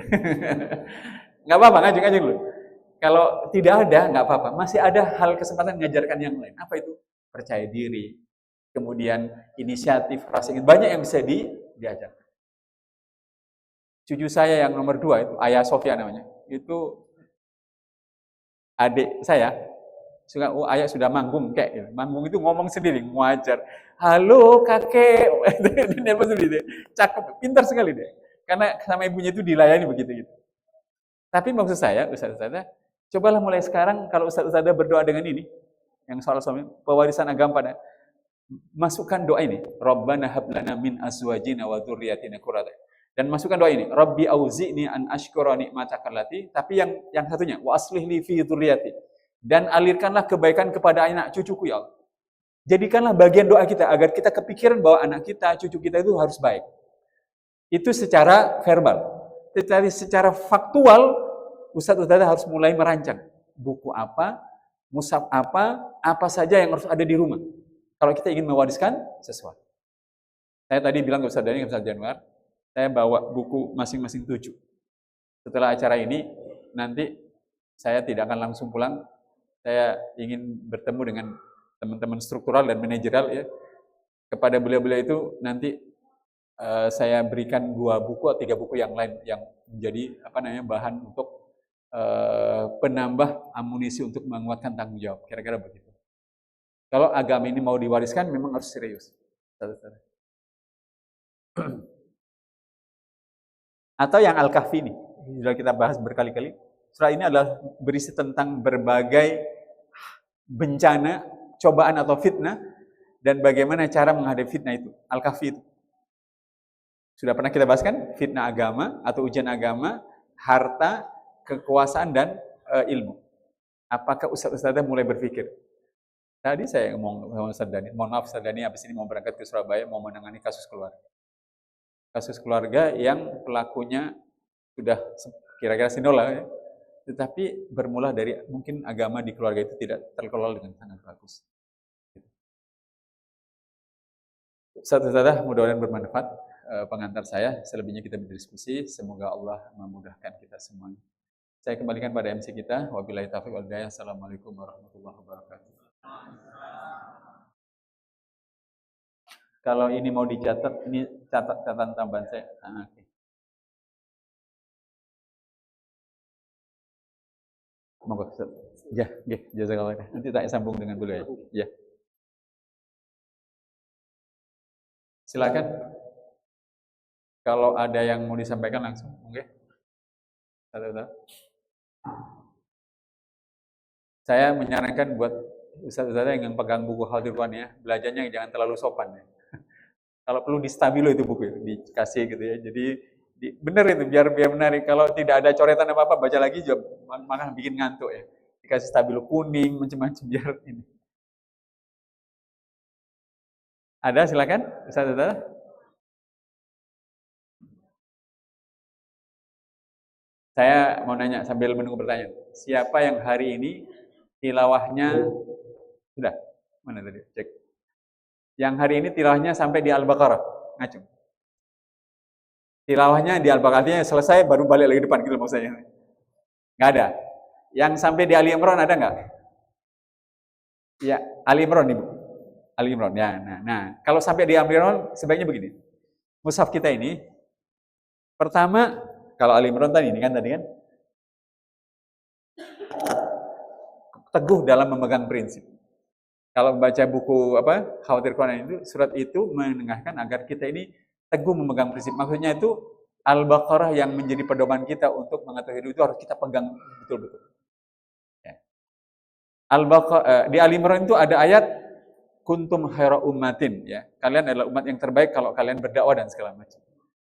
Nggak apa-apa, ngaji dulu. Kalau tidak ada, nggak apa-apa. Masih ada hal kesempatan mengajarkan yang lain. Apa itu? Percaya diri. Kemudian inisiatif, rasa ingin. Banyak yang bisa diajarkan. Cucu saya yang nomor 2 itu, Ayah Sofia namanya. Itu adik saya. Ayah sudah manggung kayak gitu. Manggung itu ngomong sendiri, ngajar. Halo kakek. Cakep, pintar sekali dia. Karena sama ibunya itu dilayani begitu gitu. Tapi maksud saya, ustaz-ustazah, cobalah mulai sekarang kalau ustaz-ustazah berdoa dengan ini, yang soal suami, pewarisan agama pada, masukkan doa ini, Rabbana hab lana min azwajina wa dzurriyyatina qurrata. Dan masukkan doa ini, Rabbi auzi'ni an ashkura ni'mataka allati, tapi yang satunya, wa aslih li fi dzurriyyati. Dan alirkanlah kebaikan kepada anak cucuku ya Allah. Jadikanlah bagian doa kita agar kita kepikiran bahwa anak kita, cucu kita itu harus baik. Itu secara verbal. Tetapi secara faktual, ustaz-ustazah harus mulai merancang buku apa, mushaf apa saja yang harus ada di rumah. Kalau kita ingin mewariskan sesuatu. Saya tadi bilang ke Ustaz Dani, ke Ustaz Januar, saya bawa buku masing-masing 7. Setelah acara ini, nanti saya tidak akan langsung pulang. Saya ingin bertemu dengan teman-teman struktural dan manajerial ya. Kepada beliau-beliau itu nanti saya berikan 2 buku atau 3 buku yang lain yang menjadi bahan untuk penambah amunisi untuk menguatkan tanggung jawab. Kira-kira begitu. Kalau agama ini mau diwariskan memang harus serius. Atau yang Al-Kahfi ini, sudah kita bahas berkali-kali. Surah ini adalah berisi tentang berbagai bencana, cobaan atau fitnah, dan bagaimana cara menghadapi fitnah itu. Al-Kahfi itu. Sudah pernah kita bahas kan? Fitnah agama atau ujian agama, harta, kekuasaan, dan ilmu. Apakah ustaz-ustazah mulai berpikir? Tadi saya ngomong sama Ustaz Dani, mohon maaf Ustaz Dani, habis ini mau berangkat ke Surabaya, mau menangani kasus keluarga. Kasus keluarga yang pelakunya sudah kira-kira sinola ya. Tetapi bermula dari mungkin agama di keluarga itu tidak terkelola dengan sangat bagus. Ustaz-ustazah, mudah-mudahan bermanfaat pengantar saya. Selebihnya kita berdiskusi. Semoga Allah memudahkan kita semuanya. Saya kembalikan pada MC kita. Wabillahi taufiq wal hidayah. Assalamualaikum warahmatullahi wabarakatuh. Kalau ini mau dicatat, ini catatan tambahan saya. Okay. Monggo, Ustaz. Ya, nggih, jazakallah. Nanti tak sambung dengan beliau ya. Ya. Silakan. Kalau ada yang mau disampaikan langsung, oke? Okay. Saya menyarankan buat ustaz-ustazah yang pegang buku Khaldirwan ya, belajarnya jangan terlalu sopan ya. Kalau perlu di stabilo itu buku, dikasih gitu ya. Jadi bener itu biar menarik. Kalau tidak ada coretan apa-apa baca lagi malah bikin ngantuk ya. Dikasih stabilo kuning macam-macam biar ini. Ada, silakan. Ustaz. Saya mau nanya sambil menunggu pertanyaan. Siapa yang hari ini tilawahnya sudah? Mana tadi? Cek. Yang hari ini tilawahnya sampai di Al-Baqarah. Ngacung. Tilawahnya di Al-Baqarah, artinya selesai baru balik lagi depan gitu maksudnya. Nggak ada. Yang sampai di Ali Imran ada nggak? Ya, Ali Imran Ibu. Ali Imran. Ya, nah, kalau sampai di Ali Imran sebaiknya begini. Mushaf kita ini pertama kalau Ali Imran tadi kan teguh dalam memegang prinsip. Kalau membaca buku Khawatir Quran itu, surat itu menengahkan agar kita ini teguh memegang prinsip. Maksudnya itu Al-Baqarah yang menjadi pedoman kita untuk mengatur hidup itu harus kita pegang betul-betul. Ya. Di Ali Imran itu ada ayat kuntum khaira ummatin, ya. Kalian adalah umat yang terbaik kalau kalian berdakwah dan segala macam.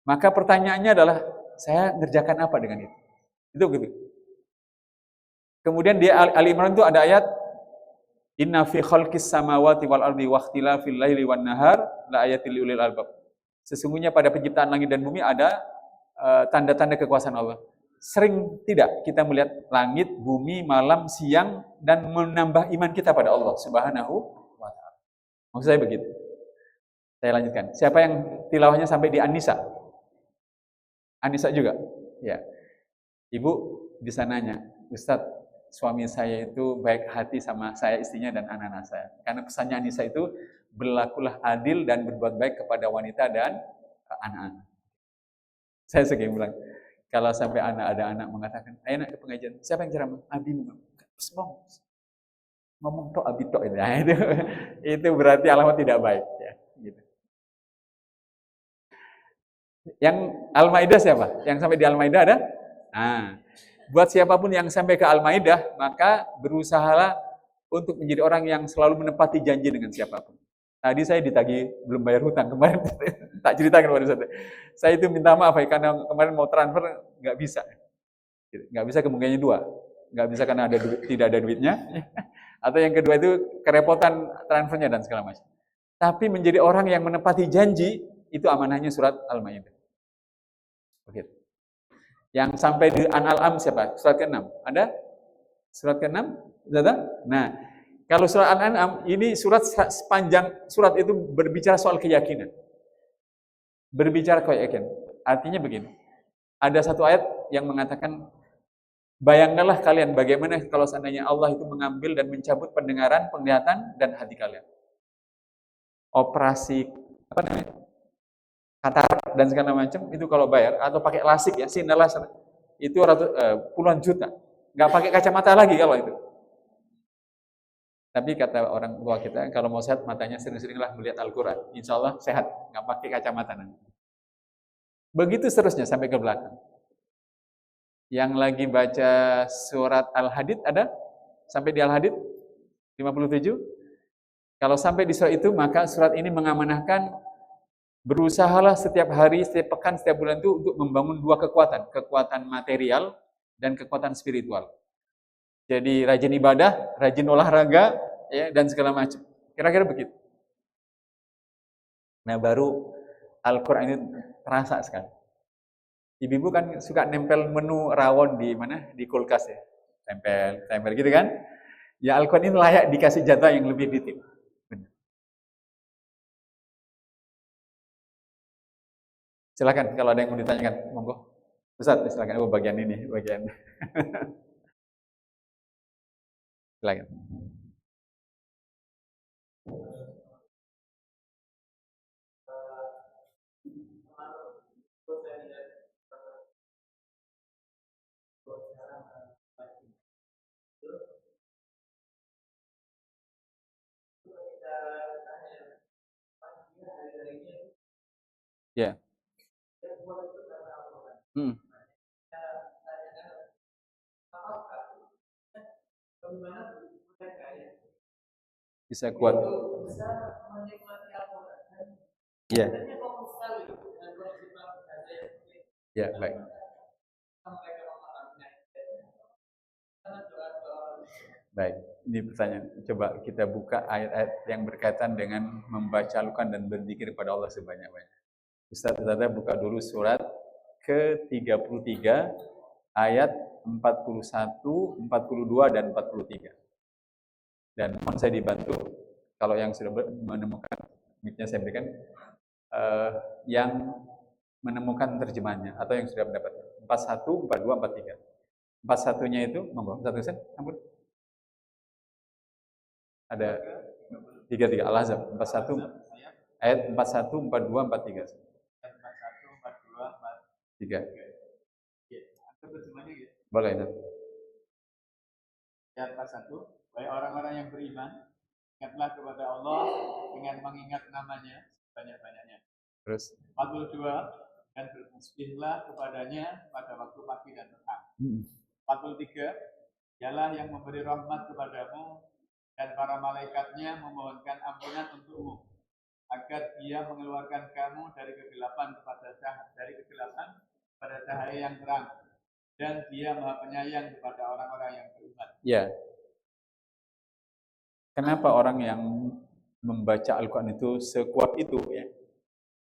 Maka pertanyaannya adalah saya ngerjakan apa dengan itu? Itu gitu. Kemudian di Ali Imran itu ada ayat inna fi khalqis samawati wal ardi wa ikhtilafil laili wan nahar la ayatil liulil albab. Sesungguhnya pada penciptaan langit dan bumi ada tanda-tanda kekuasaan Allah. Sering tidak kita melihat langit, bumi, malam, siang dan menambah iman kita pada Allah Subhanahu wa taala. Maksud saya begitu. Saya lanjutkan. Siapa yang tilawahnya sampai di An-Nisa? An-Nisa juga? Ya. Ibu bisa nanya, Ustadz, suami saya itu baik hati sama saya, istrinya, dan anak-anak saya. Karena pesannya An-Nisa itu, berlakulah adil dan berbuat baik kepada wanita dan anak-anak. Saya sering bilang, kalau sampai ada anak mengatakan, ayo nak ke pengajian, siapa yang ceramah? Abi ngomong tok, abi tok. Nah, itu berarti alamat tidak baik. Ya, gitu. Yang Al-Maidah siapa? Yang sampai di Al-Maidah ada? Nah, buat siapapun yang sampai ke Al-Maidah, maka berusahalah untuk menjadi orang yang selalu menepati janji dengan siapapun. Tadi saya ditagih belum bayar hutang kemarin, tak ceritakan kepada saya. Saya itu minta maaf ya, karena kemarin mau transfer nggak bisa. Nggak bisa kemungkinannya dua. Nggak bisa karena tidak ada duitnya. Atau yang kedua itu kerepotan transfernya dan segala macam. Tapi menjadi orang yang menepati janji, itu amanahnya surat Al-Maidah. Begitu. Yang sampai di An-Al'am siapa? Surat ke-6. Ada? Surat ke-6? Nah, kalau surat An-An'am ini sepanjang surat itu berbicara soal keyakinan. Berbicara keyakinan. Artinya begini. Ada satu ayat yang mengatakan, bayangkanlah kalian bagaimana kalau seandainya Allah itu mengambil dan mencabut pendengaran, penglihatan, dan hati kalian. Operasi katarak dan segala macam itu kalau bayar atau pakai lasik ya, sinar laser itu puluhan juta. Nggak pakai kacamata lagi kalau itu. Tapi kata orang tua kita, kalau mau sehat matanya sering-seringlah melihat Al-Quran. Insya Allah sehat, nggak pakai kacamata nanti. Begitu seterusnya sampai ke belakang. Yang lagi baca surat Al-Hadid ada? Sampai di Al-Hadid 57. Kalau sampai di surat itu, maka surat ini mengamanahkan berusahalah setiap hari, setiap pekan, setiap bulan itu untuk membangun dua kekuatan. Kekuatan material dan kekuatan spiritual. Jadi rajin ibadah, rajin olahraga, ya, dan segala macam. Kira-kira begitu. Nah, baru Al-Quran ini terasa sekali. Ibu-ibu kan suka nempel menu rawon di mana? Di kulkas ya. Tempel gitu kan? Ya Al-Quran ini layak dikasih jatah yang lebih detail. Silakan kalau ada yang mau ditanyakan, monggo. Ustaz, silakan. Bagian ini, bagian. Silakan. Ya. Bisa kuat. Ya. Ya, baik. Baik. Ini pertanyaan. Coba kita buka ayat-ayat yang berkaitan dengan membaca Al-Quran dan berzikir kepada Allah sebanyak-banyak. Ustaz buka dulu surat ke-33 ayat 41, 42 dan 43. Dan mohon saya dibantu kalau yang sudah menemukan, mic-nya saya berikan, yang menemukan terjemahannya atau yang sudah mendapat 41, 42, 43. 41-nya itu, monggo, satu sen, ampun. Ada 33 Al-Ahzab 41 ayat 41, 42, 43. Ayat 41, 42, 43. Boleh itu. Ayat 41, wahai orang-orang yang beriman, ingatlah kepada Allah dengan mengingat namanya banyak-banyaknya. Terus 42, dan bertasbihlah kepadanya pada waktu pagi dan petang. 43, dialah yang memberi rahmat kepadamu dan para malaikatnya memohonkan ampunan untukmu agar dia mengeluarkan kamu dari kegelapan kepada cahaya yang terang, dan dia Maha Penyayang kepada orang-orang yang beriman. Ya. Kenapa orang yang membaca Al-Quran itu sekuat itu ya?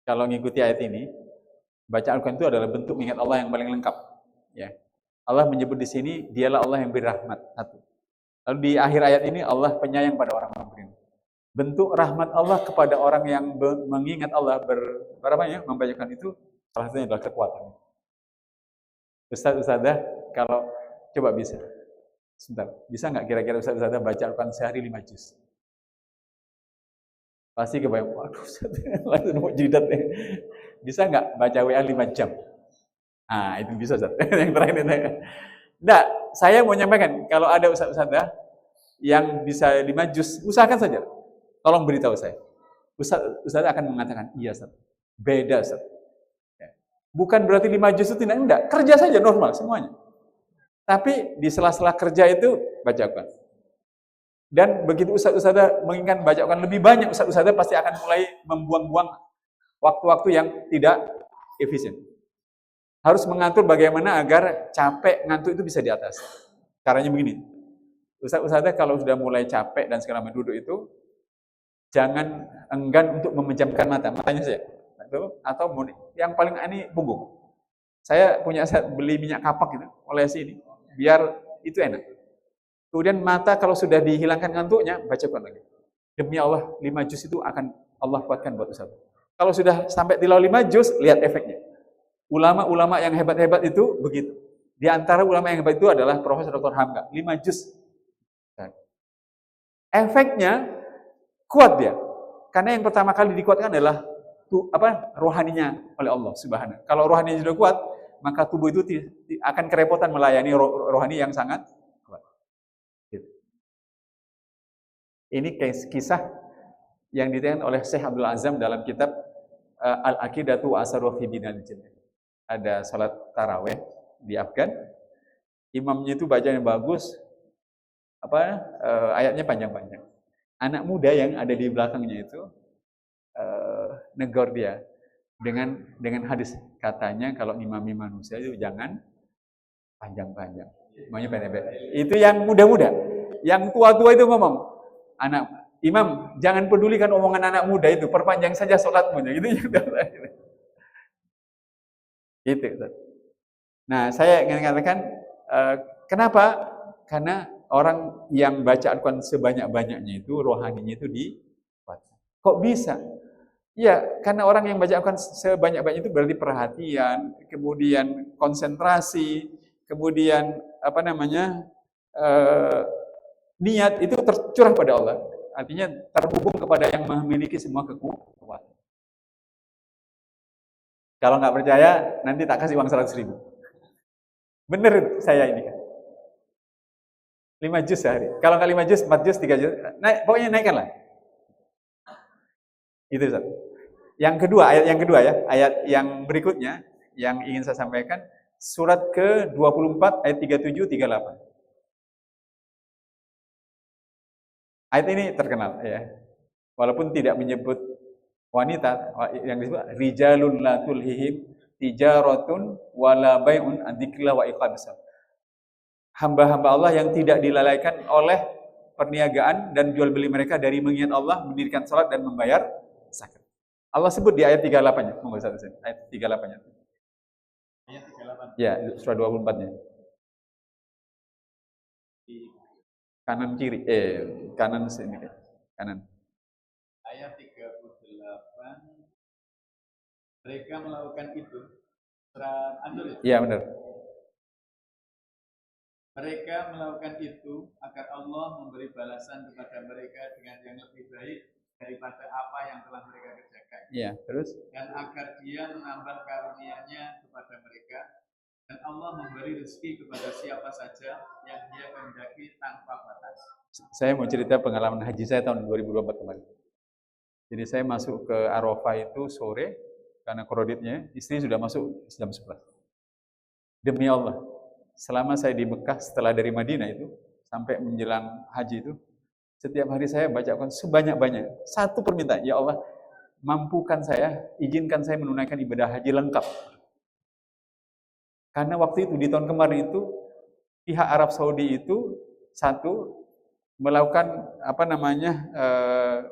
Kalau mengikuti ayat ini, baca Al-Quran itu adalah bentuk mengingat Allah yang paling lengkap. Ya. Allah menyebut di sini, dialah Allah yang beri rahmat. Satu. Lalu di akhir ayat ini, Allah penyayang pada orang-orang beriman. Bentuk rahmat Allah kepada orang yang mengingat Allah, membacakan itu, salah satunya adalah kekuatan. Ustazah, kalau coba bisa. Sebentar, bisa nggak kira-kira Ustazah baca Al-Quran sehari 5 juz? Pasti kebayang, waduh Ustazah, langsung mau jidat nih. Bisa nggak baca WA 5 jam? Ah, itu bisa Ustaz. Yang terakhir ini. Nggak, saya mau nyampaikan, kalau ada Ustazah yang bisa 5 juz, usahakan saja. Tolong beritahu saya. Ustazah akan mengatakan, iya Ustaz, beda Ustaz. Bukan berarti 5 juz itu tidak, kerja saja normal semuanya. Tapi di sela-sela kerja itu baca Al-Quran. Dan begitu Ustazah menginginkan baca Al-Quran lebih banyak, Ustazah pasti akan mulai membuang-buang waktu-waktu yang tidak efisien. Harus mengatur bagaimana agar capek, ngantuk itu bisa diatasi. Caranya begini, Ustazah kalau sudah mulai capek dan segala macam duduk itu, jangan enggan untuk memejamkan matanya saya. Atau yang paling ini punggung. Saya beli minyak kapak gitu, olesi ini, biar itu enak. Kemudian mata kalau sudah dihilangkan ngantuknya, baca Quran lagi. Demi Allah, 5 juz itu akan Allah kuatkan buat Ustaz. Kalau sudah sampai tilau 5 juz, lihat efeknya. Ulama-ulama yang hebat-hebat itu begitu. Di antara ulama yang hebat itu adalah Profesor Dr. Hamka, 5 juz. Efeknya kuat dia. Karena yang pertama kali dikuatkan adalah rohaninya oleh Allah Subhanahu. Kalau rohaninya sudah kuat, maka tubuh itu akan kerepotan melayani rohani yang sangat kuat. Gitu. Ini kisah yang diterangkan oleh Syekh Abdul Azam dalam kitab Al-Aqidatu wa Asarul fi Dinil Jannah. Ada salat taraweh di Afgan, imamnya itu baca yang bagus, ayatnya panjang-panjang. Anak muda yang ada di belakangnya itu negor dia dengan hadis, katanya kalau ngimami manusia itu jangan panjang-panjang, maunya pendek-pendek. Itu yang muda-muda. Yang tua-tua itu ngomong, anak imam jangan pedulikan omongan anak muda itu, perpanjang saja sholatmu. Gitu. Gitu. Nah, saya ingin mengatakan kenapa? Karena orang yang baca Al-Quran sebanyak-banyaknya itu rohaninya itu dikuatkan. Kok bisa? Ya, karena orang yang baca Al-Quran sebanyak-banyaknya itu berarti perhatian, kemudian konsentrasi, kemudian niat itu tercurah pada Allah. Artinya terhubung kepada yang memiliki semua kekuatan. Kalau nggak percaya, nanti tak kasih uang 100.000. Bener saya ini kan. 5 juz sehari. Kalau nggak 5 juz, 4 juz, 3 juz, pokoknya naikkan lah. Itu Ustaz. Yang kedua, ayat yang kedua ya, ayat yang berikutnya yang ingin saya sampaikan, surat ke-24 ayat 37 38. Ayat ini terkenal ya. Walaupun tidak menyebut wanita, yang disebut rijalun la tulhihim tijaratun wala bai'un an dzikrillah wa iqamis shalah. Hamba-hamba Allah yang tidak dilalaikan oleh perniagaan dan jual beli mereka dari mengingat Allah, mendirikan salat dan membayar zakat. Allah sebut di ayat 38-nya. Monggo Ustaz, ayat 38-nya. Ayat 38. Ya, surah 24-nya. Di Kanan kiri, kanan sini, kanan. ayat 38, mereka melakukan itu. Surah An-Nur. Iya, benar. Mereka melakukan itu agar Allah memberi balasan kepada mereka dengan yang lebih baik daripada apa yang telah mereka kerjakan. Iya, terus? Dan agar Dia menambah karunia-Nya kepada mereka, dan Allah memberi rezeki kepada siapa saja yang Dia kehendaki tanpa batas. Saya mau cerita pengalaman haji saya tahun 2024 kemarin. Jadi saya masuk ke Arafah itu sore, karena kreditnya, istri sudah masuk jam 11. Demi Allah, selama saya di Mekah setelah dari Madinah itu, sampai menjelang haji itu, setiap hari saya bacakan sebanyak-banyak. Satu permintaan, ya Allah, mampukan saya, izinkan saya menunaikan ibadah haji lengkap. Karena waktu itu, di tahun kemarin itu, pihak Arab Saudi itu, satu, melakukan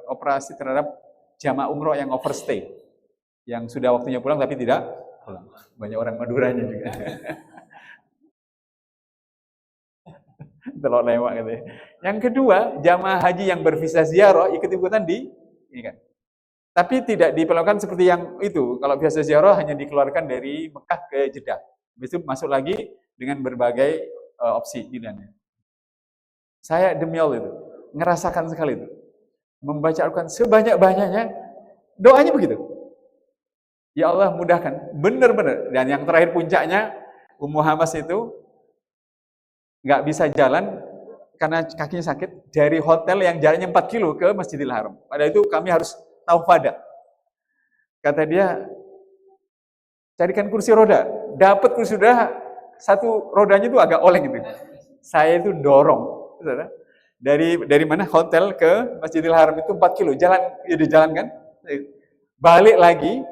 operasi terhadap jamaah umroh yang overstay, yang sudah waktunya pulang tapi tidak pulang. Banyak orang Maduranya juga. Telok lewat gitu. Yang kedua, jamaah haji yang bervisa ziarah ikut-ikutan di ini kan. Tapi tidak diperlakukan seperti yang itu. Kalau visa ziarah hanya dikeluarkan dari Mekah ke Jeddah. Habis itu masuk lagi dengan berbagai opsi pilihannya. Saya demi Allah itu ngerasakan sekali itu. Membaca Al-Quran sebanyak-banyaknya, doanya begitu. Ya Allah mudahkan, benar-benar. Dan yang terakhir puncaknya, Ummu Hamas itu nggak bisa jalan karena kakinya sakit dari hotel yang jaraknya 4 kilo ke Masjidil Haram. Pada itu kami harus tawafada. Kata dia, carikan kursi roda. Dapat kursi roda, satu rodanya itu agak oleng gitu. Saya itu dorong. Dari mana hotel ke Masjidil Haram itu 4 kilo. Jalan, ya dijalankan. Balik lagi,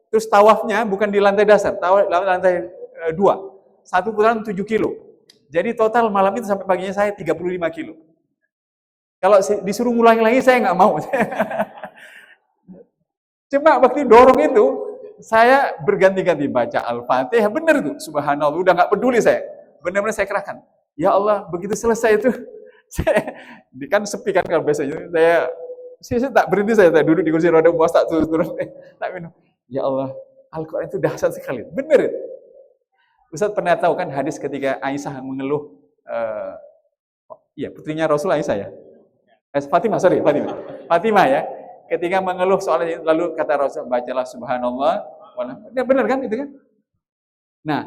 terus tawafnya bukan di lantai dasar, tawaf lantai 2. Satu putaran 7 kilo. Jadi total malam itu sampai paginya saya 35 kilo. Kalau disuruh ngulangi lagi saya nggak mau. Cuma waktu dorong itu, saya berganti-ganti baca Al-Fatihah. Benar tuh, subhanallah, udah nggak peduli saya. Benar-benar saya kerahkan. Ya Allah, begitu selesai itu, saya, kan sepi kan kalau biasanya, saya tak berhenti, saya duduk di kursi roda, bos tak turun, tak minum. Ya Allah, Al-Quran itu dahsyat sekali. Benar itu. Ustaz pernah tahu kan hadis ketika Aisyah mengeluh, putrinya Rasul Aisyah ya, Fatimah ya, ketika mengeluh soal itu, lalu kata Rasul, bacalah subhanallah, ya benar kan itu kan? Nah,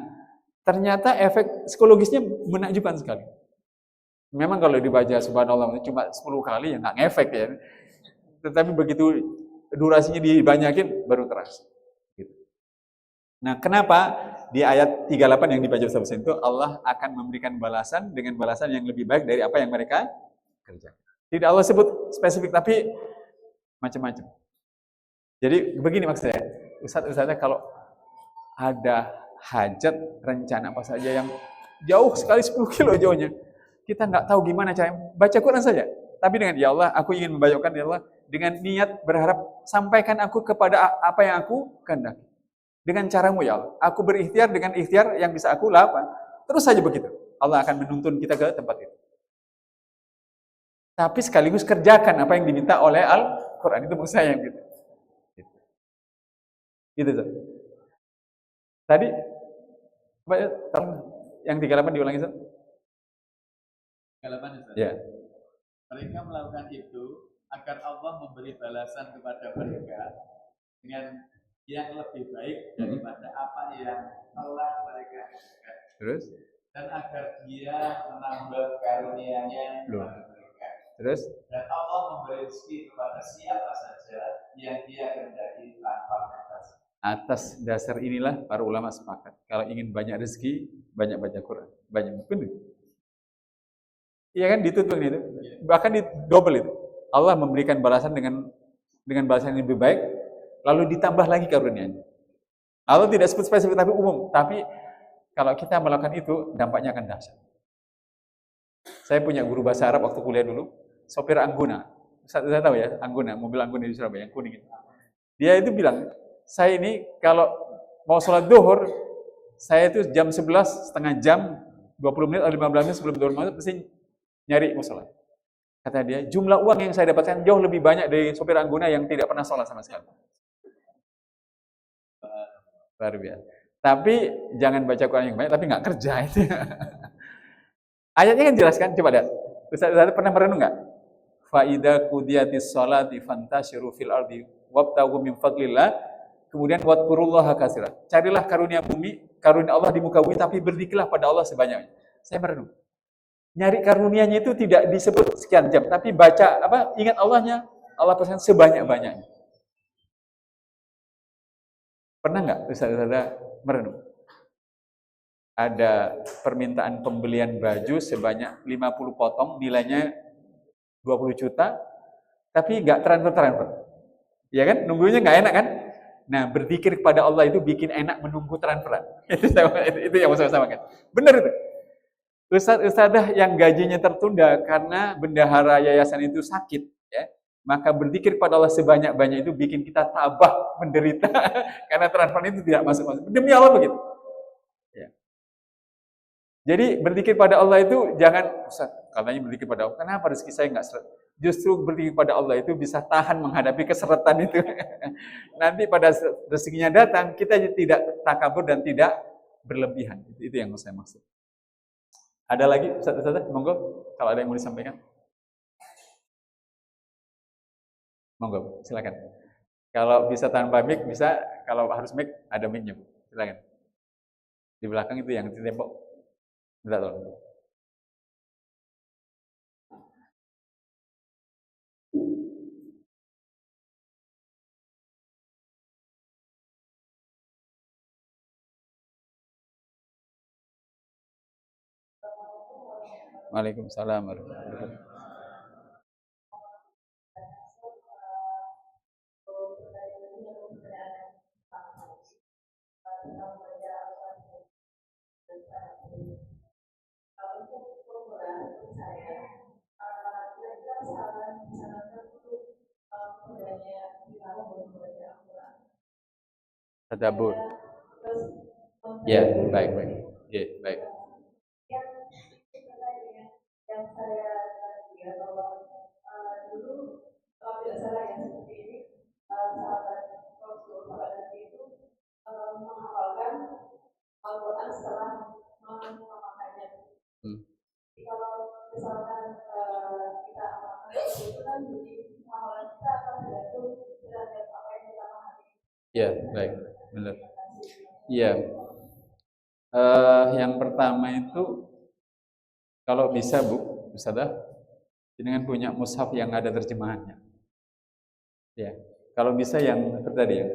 ternyata efek psikologisnya menakjubkan sekali. Memang kalau dibaca subhanallah cuma 10 kali ya nggak ngefek ya, tetapi begitu durasinya dibanyakin baru terasa. Nah, kenapa di ayat 38 yang dibaca Ustaz itu Allah akan memberikan balasan dengan balasan yang lebih baik dari apa yang mereka kerjakan. Tidak Allah sebut spesifik, tapi macam-macam. Jadi begini maksudnya, Ustaz-ustaznya kalau ada hajat, rencana apa saja yang jauh sekali 10 kilo jauhnya, kita nggak tahu gimana caranya, baca Quran saja. Tapi dengan ya Allah, aku ingin membacakan ya Allah dengan niat berharap sampaikan aku kepada apa yang aku kehendaki. Dengan caramu ya Allah. Aku berikhtiar dengan ikhtiar yang bisa aku lakukan. Terus saja begitu. Allah akan menuntun kita ke tempat itu. Tapi sekaligus kerjakan apa yang diminta oleh Al-Quran. Itu maksud saya yang gitu. Gitu tuh. Tadi, yang 38 diulangi Ustaz? 38 Ustaz. Ya. Mereka melakukan itu agar Allah memberi balasan kepada mereka dengan yang lebih baik daripada apa yang telah mereka kerjakan. Terus? Dan agar Dia menambah karunia-Nya kepada mereka. Terus? Dan Allah memberi rezeki kepada siapa saja yang Dia kehendaki tanpa batas. Atas dasar inilah para ulama sepakat. Kalau ingin banyak rezeki, banyak baca Quran. Banyak benar. Iya kan, dituntun itu. Bahkan di double itu. Allah memberikan balasan dengan balasan yang lebih baik, lalu ditambah lagi karunia-Nya. Allah tidak sebut spesifik tapi umum. Tapi kalau kita melakukan itu, dampaknya akan dahsyat. Saya punya guru bahasa Arab waktu kuliah dulu. sopir Angguna. Saya tahu ya, Angguna, mobil Angguna di Surabaya yang kuning itu. Dia itu bilang, saya ini kalau mau sholat duhur, saya itu jam 11, setengah jam, 20 menit atau 15 menit sebelum duhur masuk, mesti nyari musola. Kata dia, jumlah uang yang saya dapatkan jauh lebih banyak dari sopir Angguna yang tidak pernah sholat sama sekali. Luar biasa. Tapi jangan baca Quran yang banyak, tapi nggak kerja itu. Ayatnya kan jelaskan, coba lihat. Ustaz pernah merenung nggak? Fa'idha qudiyatis sholati fantashiru fil ardi wabtaghu min fadlillah. Kemudian wadkurullaha katsiran. Carilah karunia bumi, karunia Allah di muka bumi, tapi berzikirlah pada Allah sebanyak. Saya merenung. Nyari karunianya itu tidak disebut sekian jam, tapi baca ingat Allahnya, Allah pesan sebanyak-banyaknya. Pernah nggak Ustaz merenung? Ada permintaan pembelian baju sebanyak 50 potong, nilainya 20 juta, tapi nggak transfer. Ya kan? Nunggunya nggak enak kan? Nah, berzikir kepada Allah itu bikin enak menunggu transferan. Itu yang saya samakan. Benar itu. Ustadzah yang gajinya tertunda karena bendahara yayasan itu sakit, ya, maka berzikir kepada Allah sebanyak-banyak itu bikin kita tabah menderita karena transferan itu tidak masuk. Demi Allah begitu. Ya. Jadi berzikir pada Allah itu jangan, Ustaz, katanya berzikir pada Allah, kenapa rezeki saya nggak seret? Justru berzikir pada Allah itu bisa tahan menghadapi keseretan itu. Nanti pada rezekinya datang, kita tidak takabur dan tidak berlebihan. Itu yang saya maksud. Ada lagi, Ustaz, monggo, kalau ada yang mau disampaikan. Monggo, silakan. Kalau bisa tanpa mic, bisa. Kalau harus mic, ada mic-nya. Silakan. Di belakang itu yang di tembok. Tidak tahu. Waalaikumsalam warahmatullahi wabarakatuh. Tadabbur. Ya, baik. Ya, baik. Yang saya lihat bahwa dulu kalau tidak salah yang seperti ini sahabat Rasulullah itu menghafalkan Al-Quran setelah menghafalkannya. Jadi kalau misalkan kita amalkan itu kan jadi hafalan kita akan tergantung terhadap apa yang kita pahami. Ya, baik, benar. Iya. Yang pertama itu kalau bisa Bu, Ustazah, dengan punya mushaf yang ada terjemahannya. Ya, kalau bisa yang tadi ya.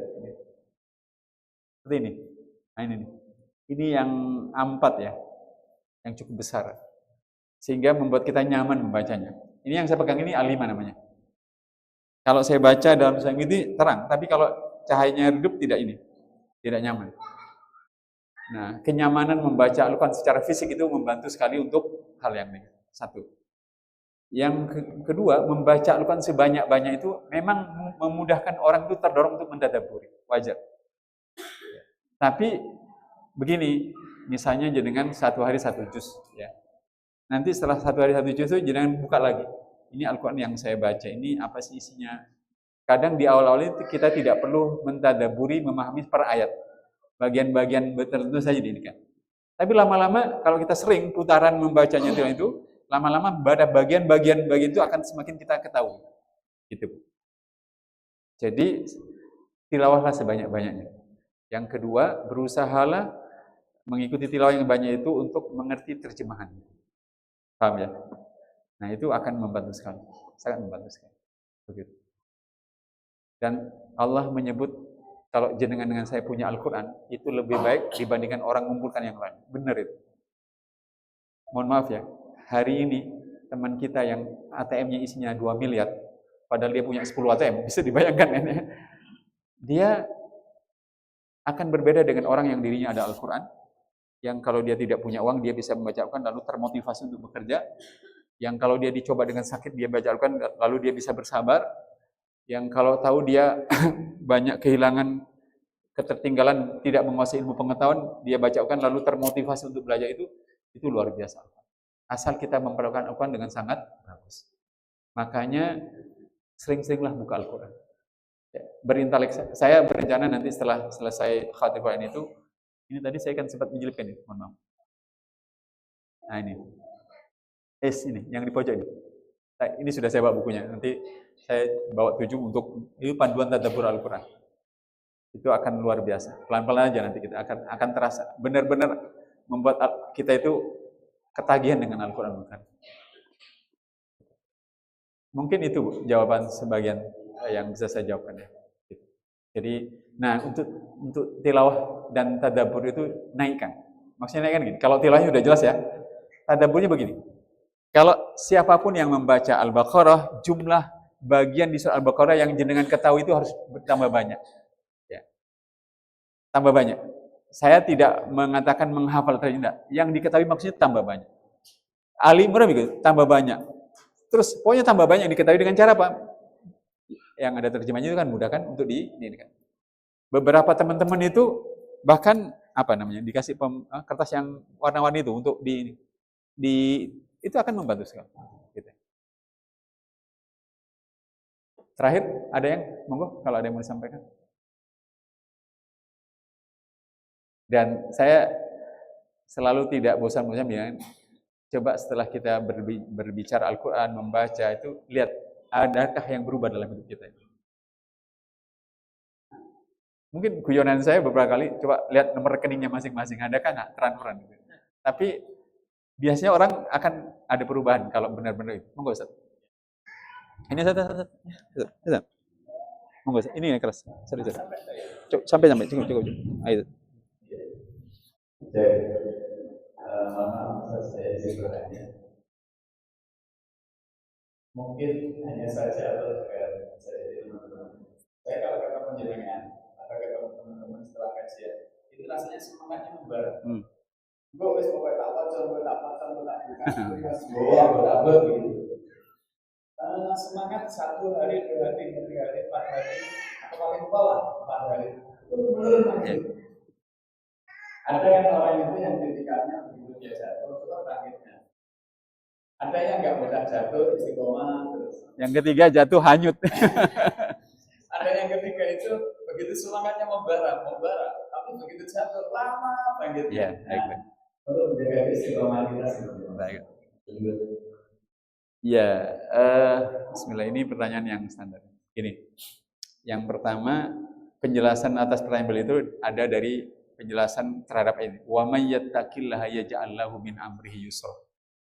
Seperti ini. Nah ini nih. Ini yang A4 ya. Yang cukup besar. Sehingga membuat kita nyaman membacanya. Ini yang saya pegang ini A5 namanya. Kalau saya baca dalam mushaf ini terang, tapi kalau cahayanya redup tidak ini. Tidak nyaman. Nah, kenyamanan membaca Al-Quran secara fisik itu membantu sekali untuk hal yang ini. Satu. Yang kedua, membaca Al-Quran sebanyak-banyak itu memang memudahkan orang itu terdorong untuk mentadabburi. Wajar. Tapi begini, misalnya jenengan satu hari satu juz. Ya. Nanti setelah satu hari satu juz itu jenengan buka lagi. Ini Al-Quran yang saya baca, ini apa sih isinya? Kadang di awal-awal itu kita tidak perlu mentadabburi, memahami per ayat. Bagian-bagian tertentu saja diinginkan. Tapi lama-lama kalau kita sering putaran membacanya itu, lama-lama pada bagian-bagian itu akan semakin kita ketahui. Gitu. Jadi tilawahlah sebanyak-banyaknya. Yang kedua, berusahalah mengikuti tilawah yang banyak itu untuk mengerti terjemahannya. Paham ya? Nah, itu akan membantu sekali. Sangat membantu sekali. Begitu. Dan Allah menyebut kalau jenengan dengan saya punya Al-Quran, itu lebih baik dibandingkan orang mengumpulkan yang lain. Benar itu. Mohon maaf ya, hari ini teman kita yang ATM-nya isinya 2 miliar, padahal dia punya 10 ATM, bisa dibayangkan ya. Dia akan berbeda dengan orang yang dirinya ada Al-Quran, yang kalau dia tidak punya uang, dia bisa membaca Al-Quran, lalu termotivasi untuk bekerja, yang kalau dia dicoba dengan sakit dia baca Al-Quran lalu dia bisa bersabar, yang kalau tahu dia banyak kehilangan, ketertinggalan, tidak menguasai ilmu pengetahuan, dia baca Al-Quran lalu termotivasi untuk belajar, itu luar biasa. Asal kita memperlakukan Al-Quran dengan sangat bagus. Makanya sering-seringlah buka Al-Quran. Saya berencana nanti setelah selesai khatim Quran itu, ini tadi saya kan sempat menyelipkan ini, mohon maaf. Nah ini, ini yang di pojok ini. Nah, ini sudah saya bawa bukunya. Nanti saya bawa 7 untuk itu panduan tadabbur Al-Quran. Itu akan luar biasa. Pelan-pelan aja nanti kita akan terasa. Benar-benar membuat kita itu ketagihan dengan Al-Quran. Mungkin itu jawaban sebagian yang bisa saya jawabkan ya. Jadi, nah untuk tilawah dan tadabbur itu naikkan. Maksudnya naikkan gini. Kalau tilawahnya udah jelas ya. Tadabburnya begini. Kalau siapapun yang membaca Al-Baqarah, jumlah bagian di surah Al-Baqarah yang jenengan ketahui itu harus bertambah banyak. Ya. Tambah banyak. Saya tidak mengatakan menghafal tidak. Yang diketahui maksudnya tambah banyak. Ali Imran begitu, tambah banyak. Terus pokoknya tambah banyak diketahui dengan cara apa? Yang ada terjemahnya itu kan mudah kan untuk ini kan. Beberapa teman-teman itu bahkan dikasih kertas yang warna-warni itu untuk itu akan membantu sekali. Gitu. Terakhir ada yang monggo kalau ada yang mau disampaikan. Dan saya selalu tidak bosan-bosan bilang, coba setelah kita berbicara Al-Quran, membaca itu, lihat adakah yang berubah dalam hidup kita. Mungkin guyonan saya beberapa kali, coba lihat nomor rekeningnya masing-masing, adakah nggak transferan. Tapi biasanya orang akan ada perubahan kalau benar-benar itu. Monggo Ustaz. Ini Ustaz. Monggo Ustaz. Ini yang keras. Sorry. Sampai cukup. Ayo. Saya bertanya. Mungkin hanya saja atau juga saya teman-teman. Saya kalau ketemu jenengan atau ketemu teman-teman setelah kajian, itu rasanya semangatnya membara. Gue wis pokoknya tak pacang, gue tak buka, tak begitu. Semangat 1 hari, 2 hari, 3 hari, 4 hari, atau paling bawah 4 hari. Itu menurun lagi. Ada yang orang itu yang tipikalnya begitu dia jatuh, itu terakhirnya. Ada yang nggak mudah jatuh, istiqomah terus. Yang ketiga jatuh hanyut. Ada yang ketiga itu begitu semangatnya membara, tapi begitu jatuh lama bangkitnya. Iya, untuk menjaga istiqomah kita sebenarnya. Ya, Bismillah, ini pertanyaan yang standar. Gini, yang pertama penjelasan atas pertanyaan beliau itu ada dari penjelasan terhadap ini. Wa may yattaqillaha yaj'al lahu min amrihi yusra.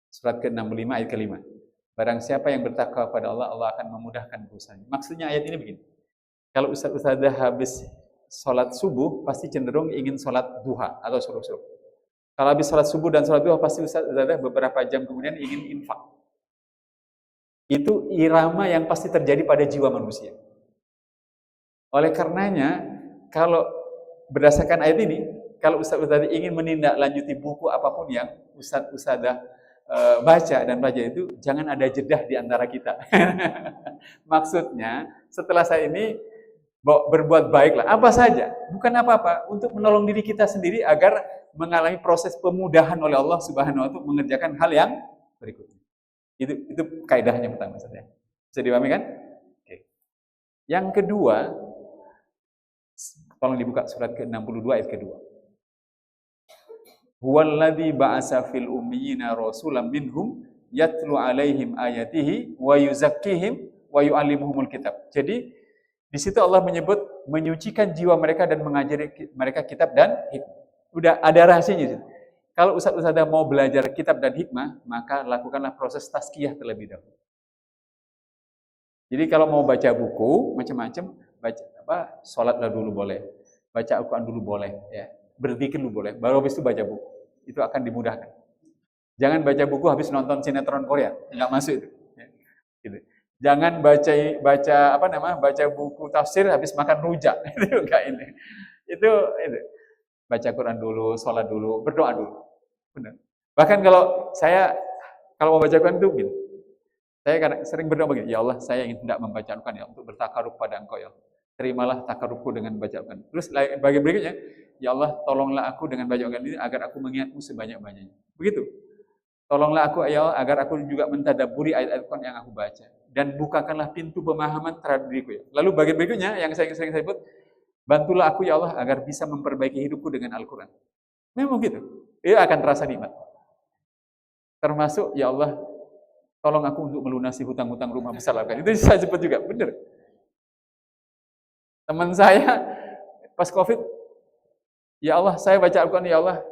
Surat ke-65 ayat ke-5. Barang siapa yang bertakwa kepada Allah, Allah akan memudahkan urusannya. Maksudnya ayat ini begini. Kalau ustaz-ustazah habis sholat subuh, pasti cenderung ingin sholat duha atau suruh-suruh. Kalau habis sholat subuh dan sholat duha, pasti ustazah beberapa jam kemudian ingin infak. Itu irama yang pasti terjadi pada jiwa manusia. Oleh karenanya, kalau berdasarkan ayat ini, kalau ustaz-ustazah ingin menindaklanjuti buku apapun yang ustaz-ustazah baca dan belajar itu, jangan ada jedah di antara kita. Maksudnya, setelah saya ini berbuat baiklah, apa saja, bukan apa-apa, untuk menolong diri kita sendiri agar mengalami proses pemudahan oleh Allah Subhanahu wa Ta'ala untuk mengerjakan hal yang berikutnya. Itu kaidahnya pertama saja. Bisa dipahami kan? Oke. Yang kedua, tolong dibuka surat ke-62 ayat kedua. Huwallazi ba'asa fil ummiyina rasulan minhum yatlu alaihim ayatihi wa yuzakkihim wa yu'allimuhumul kitab. Jadi di situ Allah menyebut menyucikan jiwa mereka dan mengajari mereka kitab dan hikmah. Udah ada rahasianya. Kalau ustaz-ustazah mau belajar kitab dan hikmah, maka lakukanlah proses tazkiyah terlebih dahulu. Jadi kalau mau baca buku macam-macam, salatlah dulu boleh, baca Al-Quran dulu boleh, ya. Berzikir dulu boleh, baru habis itu baca buku. Itu akan dimudahkan. Jangan baca buku habis nonton sinetron Korea, nggak masuk itu. Ya. Gitu. Jangan baca buku tafsir habis makan rujak. Itu enggak ini. Itu. Baca Quran dulu, sholat dulu, berdoa dulu. Benar. Bahkan kalau saya Kalau mau baca Al-Quran itu gitu. Saya kadang sering berdoa begini, ya Allah, saya ingin hendak membaca Al-Quran ya untuk bertakarub pada Engkau ya Allah. Terimalah takarubku dengan baca Al-Quran. Terus bagian berikutnya, ya Allah, tolonglah aku dengan baca Al-Quran ini agar aku mengingatmu sebanyak-banyaknya. Begitu. Tolonglah aku ya Allah agar aku juga mentadaburi ayat-ayat Al-Quran yang aku baca dan bukakanlah pintu pemahaman terhadap diriku ya. Lalu bagian berikutnya yang sering saya sebut, bantulah aku ya Allah agar bisa memperbaiki hidupku dengan Al-Quran. Memang gitu. Ia akan terasa nikmat. Termasuk ya Allah, tolong aku untuk melunasi hutang-hutang rumah besar Al-Quran. Itu saya sebut juga, benar. Teman saya pas Covid, ya Allah, saya baca Al-Quran ya Allah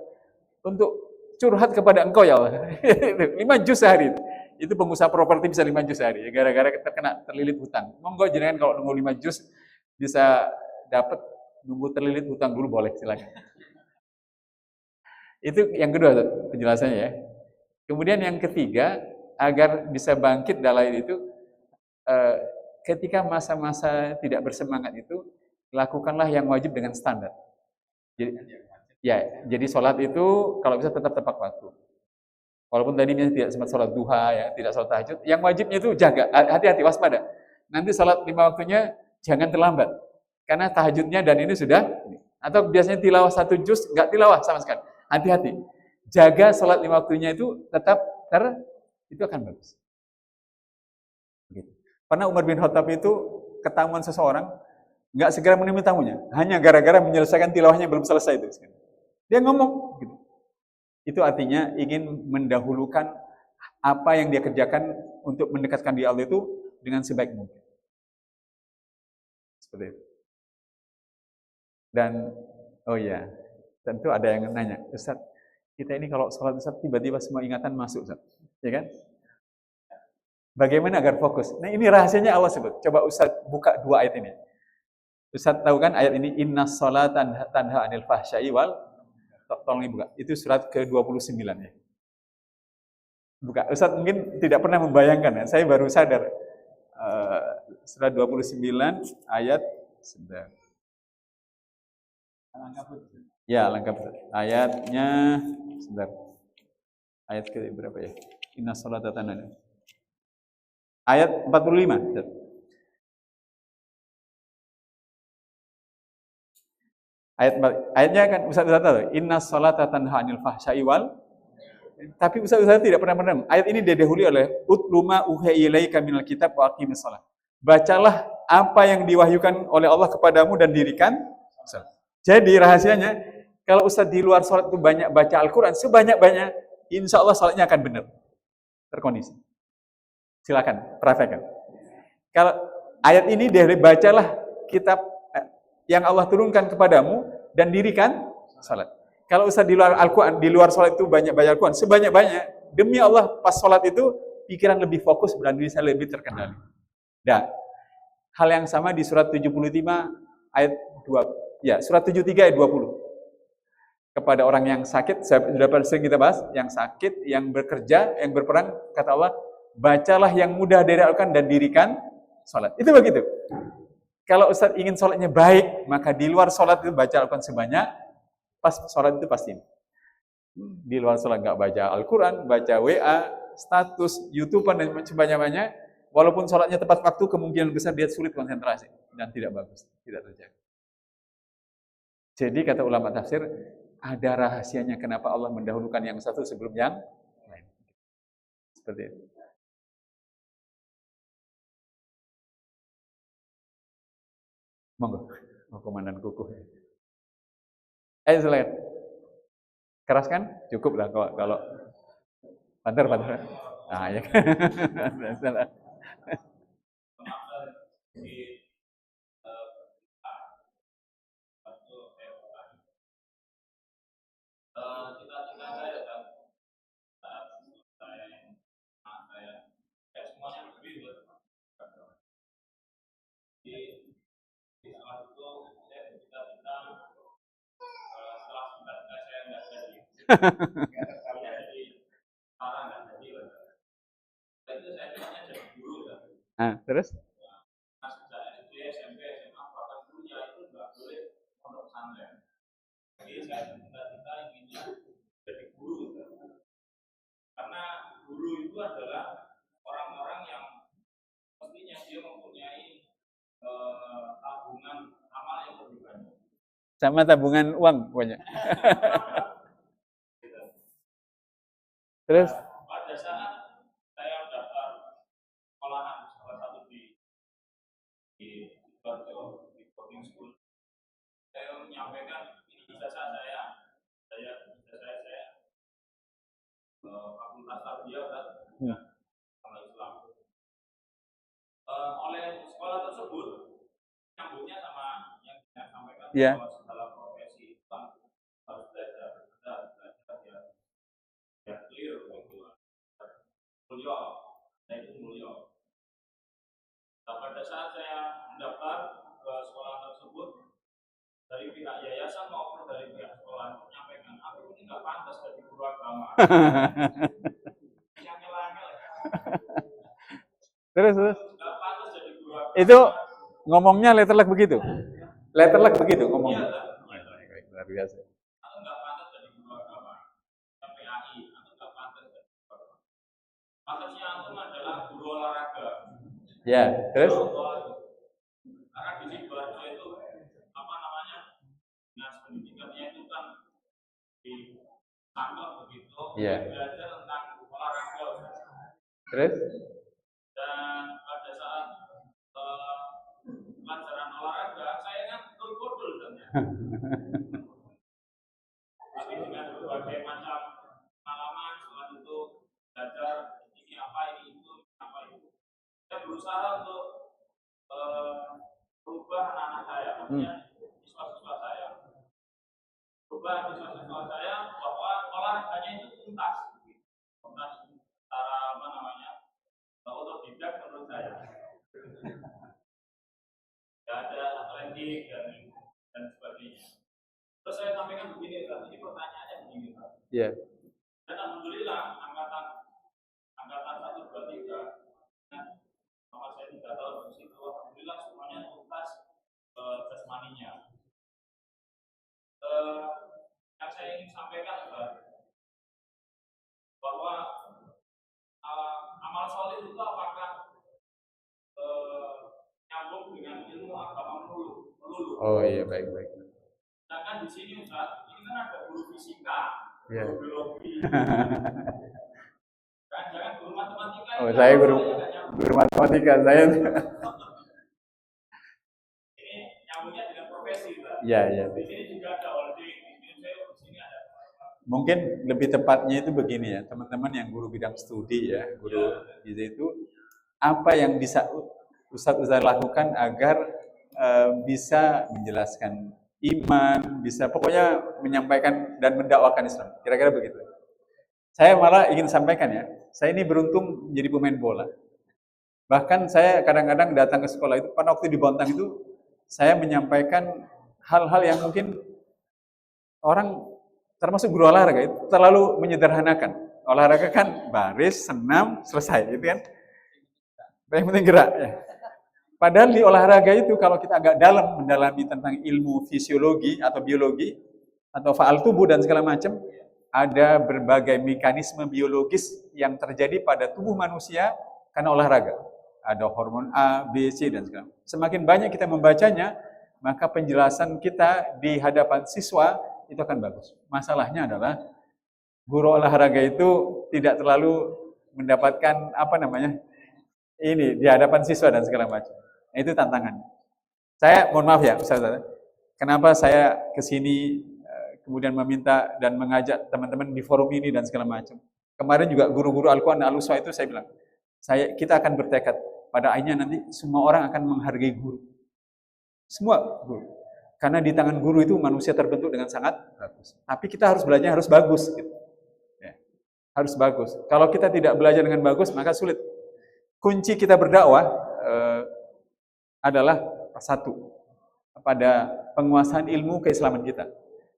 untuk curhat kepada Engkau ya Allah. 5 juz sehari. Itu pengusaha properti bisa 5 juz sehari gara-gara terlilit hutang. Monggo jenengan kalau nunggu 5 juz bisa dapat, nunggu terlilit hutang dulu boleh, silakan. Itu yang kedua penjelasannya ya. Kemudian yang ketiga, agar bisa bangkit dalam itu, ketika masa-masa tidak bersemangat itu, lakukanlah yang wajib dengan standar. Jadi sholat itu kalau bisa tetap tepat waktu. Walaupun tadi tidak sempat sholat duha ya, tidak sholat tahajud, yang wajibnya itu jaga, hati-hati, waspada. Nanti sholat 5 waktunya jangan terlambat, karena tahajudnya dan ini sudah, atau biasanya tilawah 1 juz, nggak tilawah sama sekali. Hati-hati, jaga sholat 5 waktunya itu tetap itu akan bagus. Begitu. Pernah Umar bin Khattab itu ketamuan seseorang, nggak segera menemui tamunya, hanya gara-gara menyelesaikan tilawahnya belum selesai itu. Dia ngomong, gitu. Itu artinya ingin mendahulukan apa yang dia kerjakan untuk mendekatkan diri Allah itu dengan sebaik mungkin. Seperti itu. Dan, oh ya, tentu ada yang nanya, Ustaz, kita ini kalau sholat Ustaz tiba-tiba semua ingatan masuk, Ustaz. Ya kan? Bagaimana agar fokus? Nah ini rahasianya Allah sebut. Coba Ustaz buka 2 ayat ini. Ustaz tahu kan ayat ini, innas sholata tanha anil fahsya'i wal, tolong dibuka. Itu surat ke-29 ya. Buka. Ustaz mungkin tidak pernah membayangkan ya. Saya baru sadar. Surat 29 ayat sebentar. Ya, lengkap. Ayatnya sebentar. Ayat ke berapa ya? Innas sholata tanha. Ayat 45. Ayatnya kan Ustaz tahu, innas sholata tanha anil fahsya'i wal, tapi Ustaz tidak pernah menem. Ayat ini didahului oleh utluma uhiya ilaika minal kitab wa aqimis shalah. Bacalah apa yang diwahyukan oleh Allah kepadamu dan dirikan salat. Jadi rahasianya, kalau Ustaz di luar salat itu banyak baca Al-Qur'an, sebanyak-banyak, insya Allah salatnya akan benar. Terkondisi. Silakan, praktekkan. Kalau ayat ini bacalah kitab yang Allah turunkan kepadamu dan dirikan salat. Kalau Ustaz di luar Al-Quran, di luar salat itu banyak baca Al-Quran, sebanyak-banyak, demi Allah pas salat itu pikiran lebih fokus dan bisa lebih terkendali. Dan hal yang sama di surat 75 ayat 2, ya surat 73 ayat 20. Kepada orang yang sakit, sudah sering kita bahas, yang sakit, yang bekerja, yang berperang, kata Allah, bacalah yang mudah dari Al-Quran dan dirikan salat. Itu begitu. Kalau Ustaz ingin sholatnya baik, maka di luar sholat itu baca Al-Quran sebanyak, pas sholat itu pasti. Di luar sholat nggak baca Al-Quran, baca WA, status, YouTube-an dan sebanyak-banyak, walaupun sholatnya tepat waktu, kemungkinan besar dia sulit konsentrasi dan tidak bagus, tidak terjaga. Jadi kata ulama tafsir, ada rahasianya kenapa Allah mendahulukan yang satu sebelum yang lain. Seperti itu. Monggo, komandan kukuh. Ayo silakan. Keras kan? Cukup lah kalau banter. Ah ya. Salah. Nah, terus? Karena guru itu sama tabungan uang pokoknya. Terus Pada saat saya daftar sekolahan salah satu di Sidoarjo, di boarding school, saya menyampaikan ini ijazah saya fakultas tarbiyah dan agama Islam. Oleh sekolah tersebut nyambungnya sama yang saya sampaikan bahwa segala profesi Islam harus belajar ya clear begitu. Mulia, saya itu mulia. Nah, pada saat saya mendaftar ke sekolah tersebut, dari pihak yayasan maupun dari pihak sekolah menyampaikan aku ini nggak pantas jadi guru agama. Yang nyelangel. Terus Nggak pantas jadi guru agama. itu ngomongnya letterluck begitu. Letterluck begitu ngomongnya. Luar biasa. Aku nggak pantas jadi guru agama. PAI, aku nggak pantas jadi guru agama. Pantasnya aku adalah guru olahraga. Ya, terus? Karena di Sidoarjo itu apa namanya, dinas pendidikannya itu kan di kantor begitu, belajar tentang olahraga. Terus? Dan pada saat pelajaran olahraga, saya kan kodul kan ya. Tapi dengan berbagai macam pengalaman, setelah itu belajar ini apa, ini itu, apa itu. Saya berusaha untuk berubah anak-anak saya, maksudnya siswa-siswa saya. Berubah siswa-siswa saya bahwa olahraganya itu tuntas secara apa namanya, otodidak menurut saya. Tidak ada atletik dan sebagainya. Terus saya sampaikan begini, ini pertanyaannya begini, Pak. Iya. Dan alhamdulillah angkatan 1, 2, 3 sama saya 3 tahun di situ, alhamdulillah semuanya tuntas jasmaninya. Yang saya ingin sampaikan adalah bahwa amal soleh itu apakah nyambung dengan ilmu agama melulu. Oh iya, baik. Sedangkan di sini Ustaz, ini kan ada guru fisika, guru biologi. Jangan guru matematika. Oh, saya guru matematika, saya. Ini nyambungnya dengan profesi, Ustaz. Iya. Di sini juga ada holding, di sini ada. Mungkin lebih tepatnya itu begini ya, teman-teman yang guru bidang studi ya, guru itu apa yang bisa Ustadz lakukan agar bisa menjelaskan iman, bisa pokoknya menyampaikan dan mendakwakan Islam. Kira-kira begitu. Saya malah ingin sampaikan ya, saya ini beruntung menjadi pemain bola. Bahkan saya kadang-kadang datang ke sekolah itu, pada waktu di Bontang itu, saya menyampaikan hal-hal yang mungkin orang termasuk guru olahraga itu terlalu menyederhanakan. Olahraga kan baris, senam, selesai, gitu kan. Yang penting gerak ya. Padahal di olahraga itu kalau kita agak dalam mendalami tentang ilmu fisiologi atau biologi atau faal tubuh dan segala macam, ada berbagai mekanisme biologis yang terjadi pada tubuh manusia karena olahraga. Ada hormon A, B, C dan segala macam. Semakin banyak kita membacanya, maka penjelasan kita di hadapan siswa itu akan bagus. Masalahnya adalah guru olahraga itu tidak terlalu mendapatkan ini di hadapan siswa dan segala macam. Itu tantangan. Saya mohon maaf ya Ustaz, kenapa saya kesini kemudian meminta dan mengajak teman-teman di forum ini dan segala macam. Kemarin juga guru-guru Al-Quran dan Al-Uswa itu saya bilang, kita akan bertekad pada akhirnya nanti semua orang akan menghargai guru. Semua guru. Karena di tangan guru itu manusia terbentuk dengan sangat bagus. Tapi kita harus belajar harus bagus. Gitu. Ya. Harus bagus. Kalau kita tidak belajar dengan bagus, maka sulit. Kunci kita berdakwah adalah satu, pada penguasaan ilmu keislaman kita.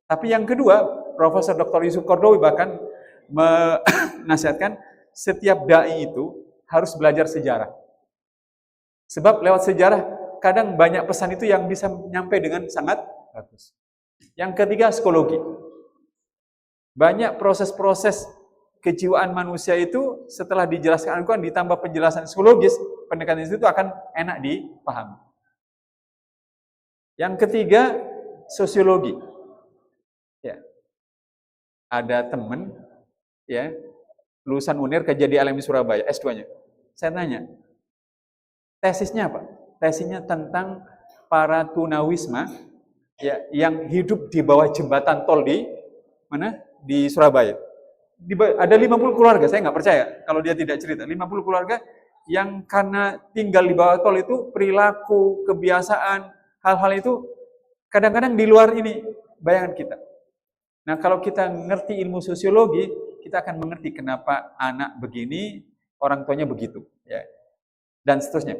Tapi yang kedua, Profesor Dr. Yusuf Qaradawi bahkan menasihatkan setiap dai itu harus belajar sejarah. Sebab lewat sejarah kadang banyak pesan itu yang bisa nyampe dengan sangat bagus. Yang ketiga, psikologi. Banyak proses-proses kejiwaan manusia itu setelah dijelaskan Al-Quran ditambah penjelasan psikologis, pendekatan itu akan enak dipahami. Yang ketiga, sosiologi. Ya. Ada teman ya, lulusan UNIR kerja di LMI Surabaya, S2-nya. Saya tanya, tesisnya apa? Tesisnya tentang para tunawisma ya, yang hidup di bawah jembatan tol di mana? Di Surabaya. Ada 50 keluarga, saya nggak percaya kalau dia tidak cerita. 50 keluarga yang karena tinggal di bawah tol itu perilaku, kebiasaan, hal-hal itu kadang-kadang di luar ini bayangan kita. Nah, kalau kita ngerti ilmu sosiologi, kita akan mengerti kenapa anak begini, orang tuanya begitu, ya. Dan seterusnya.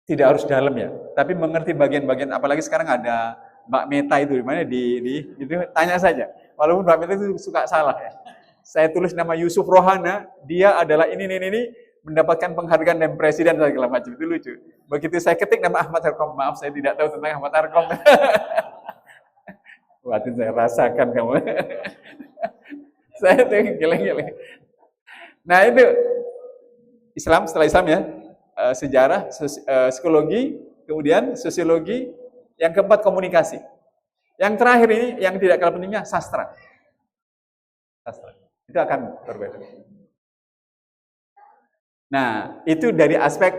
Tidak harus dalam ya, tapi mengerti bagian-bagian, apalagi sekarang ada Mbak Meta itu di mana itu tanya saja. Walaupun Mbak Meta itu suka salah ya. Saya tulis nama Yusuf Rohana, dia adalah ini mendapatkan penghargaan dari presiden dan segala macam, itu lucu. Begitu saya ketik nama Ahmad Harkom, maaf saya tidak tahu tentang Ahmad Harkom. Waktu saya rasakan kamu. Saya tuh geleng-geleng. Nah itu Islam, setelah Islam ya, sejarah, psikologi, kemudian sosiologi, yang keempat komunikasi. Yang terakhir ini, yang tidak kalah pentingnya, sastra. Sastra. Itu akan berbeda. Nah, itu dari aspek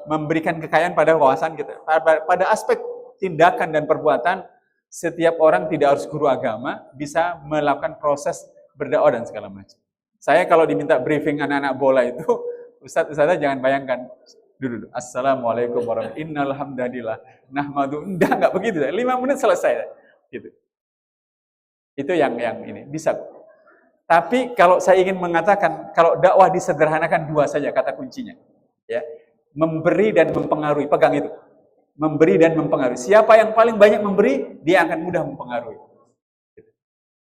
memberikan kekayaan pada wawasan kita. Pada aspek tindakan dan perbuatan, setiap orang tidak harus guru agama, bisa melakukan proses berdakwah dan segala macam. Saya kalau diminta briefing anak-anak bola itu, Ustadz jangan bayangkan dulu. Assalamualaikum warahmatullahi wabarakatuh. Innal hamdalillah. Nahmadu. Enggak begitu. 5 menit selesai. Gitu. Itu yang ini bisa. Tapi kalau saya ingin mengatakan, kalau dakwah disederhanakan 2 saja kata kuncinya. Ya. Memberi dan mempengaruhi. Pegang itu. Memberi dan mempengaruhi. Siapa yang paling banyak memberi, dia akan mudah mempengaruhi.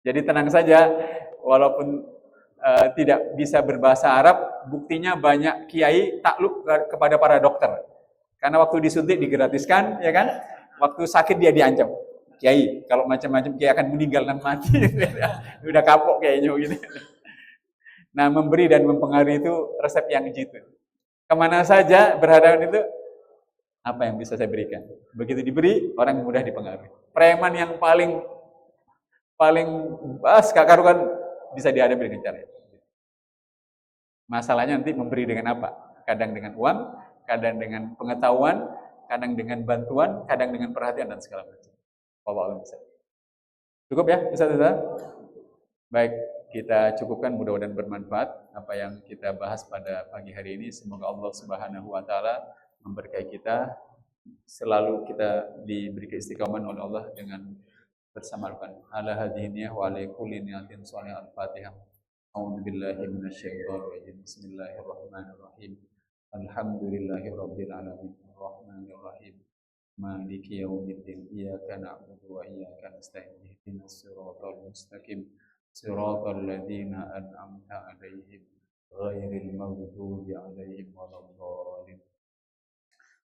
Jadi tenang saja, walaupun tidak bisa berbahasa Arab, buktinya banyak kiai takluk kepada para dokter. Karena waktu disuntik digratiskan, ya kan? Waktu sakit dia diancam. Kiai, kalau macam-macam kiai akan meninggal dan mati. Udah kapok kayaknya gitu. Nah, memberi dan mempengaruhi itu resep yang jitu. Kemana saja berhadapan itu, apa yang bisa saya berikan? Begitu diberi, orang mudah dipengaruhi. Preman yang paling gak karuan bisa dihadapi dengan cara itu. Masalahnya nanti memberi dengan apa? Kadang dengan uang, kadang dengan pengetahuan, kadang dengan bantuan, kadang dengan perhatian dan segala macam. Cukup ya, Ustaz? Baik, kita cukupkan, mudah-mudahan bermanfaat apa yang kita bahas pada pagi hari ini. Semoga Allah Subhanahu wa taala memberkahi kita, selalu kita diberi keistiqomahan oleh Allah dengan bersamarkan ala hadiniyah wa ala kulli niyatin shalih al-Fatihah. A'udzu billahi minasyaitonir rajim. Bismillahirrahmanirrahim. Alhamdulillahi rabbil alamin. Arrahmanir rahim. Maliki yaumiddin. Iyyaka na'budu wa iyyaka nasta'in. Ihdinas siratal mustaqim. Siratal ladzina an'amta 'alaihim ghairil maghdubi 'alaihim waladdallin.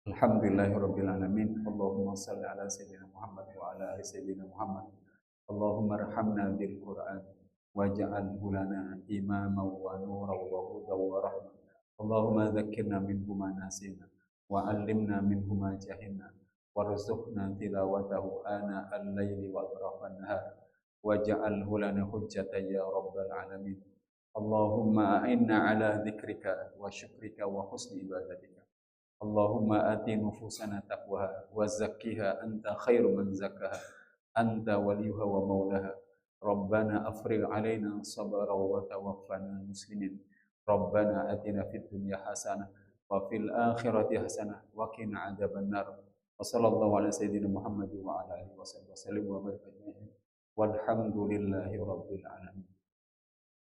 Alhamdulillahirabbil alamin. Allahumma shalli ala sayyidina Muhammad wa ala ali sayyidina Muhammad. Allahumma arhamna bil Qur'an waj'alhu lana imaman wa nuran wa hudan wa rahmah. Allahumma dzakkirna minhu ma nasina wa 'allimna minhu ma jahilna warzuqna tilawatahu ana al-laili wa atrafan nahar waj'alhu lana hujjatan ya rabbal alamin. Allahumma a'inna ala dzikrika wa syukrika wa husni ibadatika. Allahumma ati nufusana taqwaha wa zakkiha anta khairu man zakkaha anta waliyuha wa maulaha. Rabbana afrigh alaina sabra wa tawaffana muslimin. Rabbana atina fid dunya hasanah wa fil akhirati hasanah wa qina adzabannar. Wa sallallahu ala sayyidina Muhammad wa ala alihi wasallam wa baraka ajma'in. Walhamdulillahi rabbil alamin.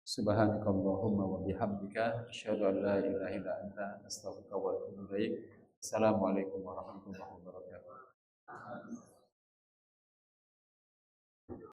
Subhanakallahumma wa bihamdika asyhadu an la ilaha illa anta astaghfiruka wa atubu ilaik. Assalamualaikum warahmatullahi wabarakatuh.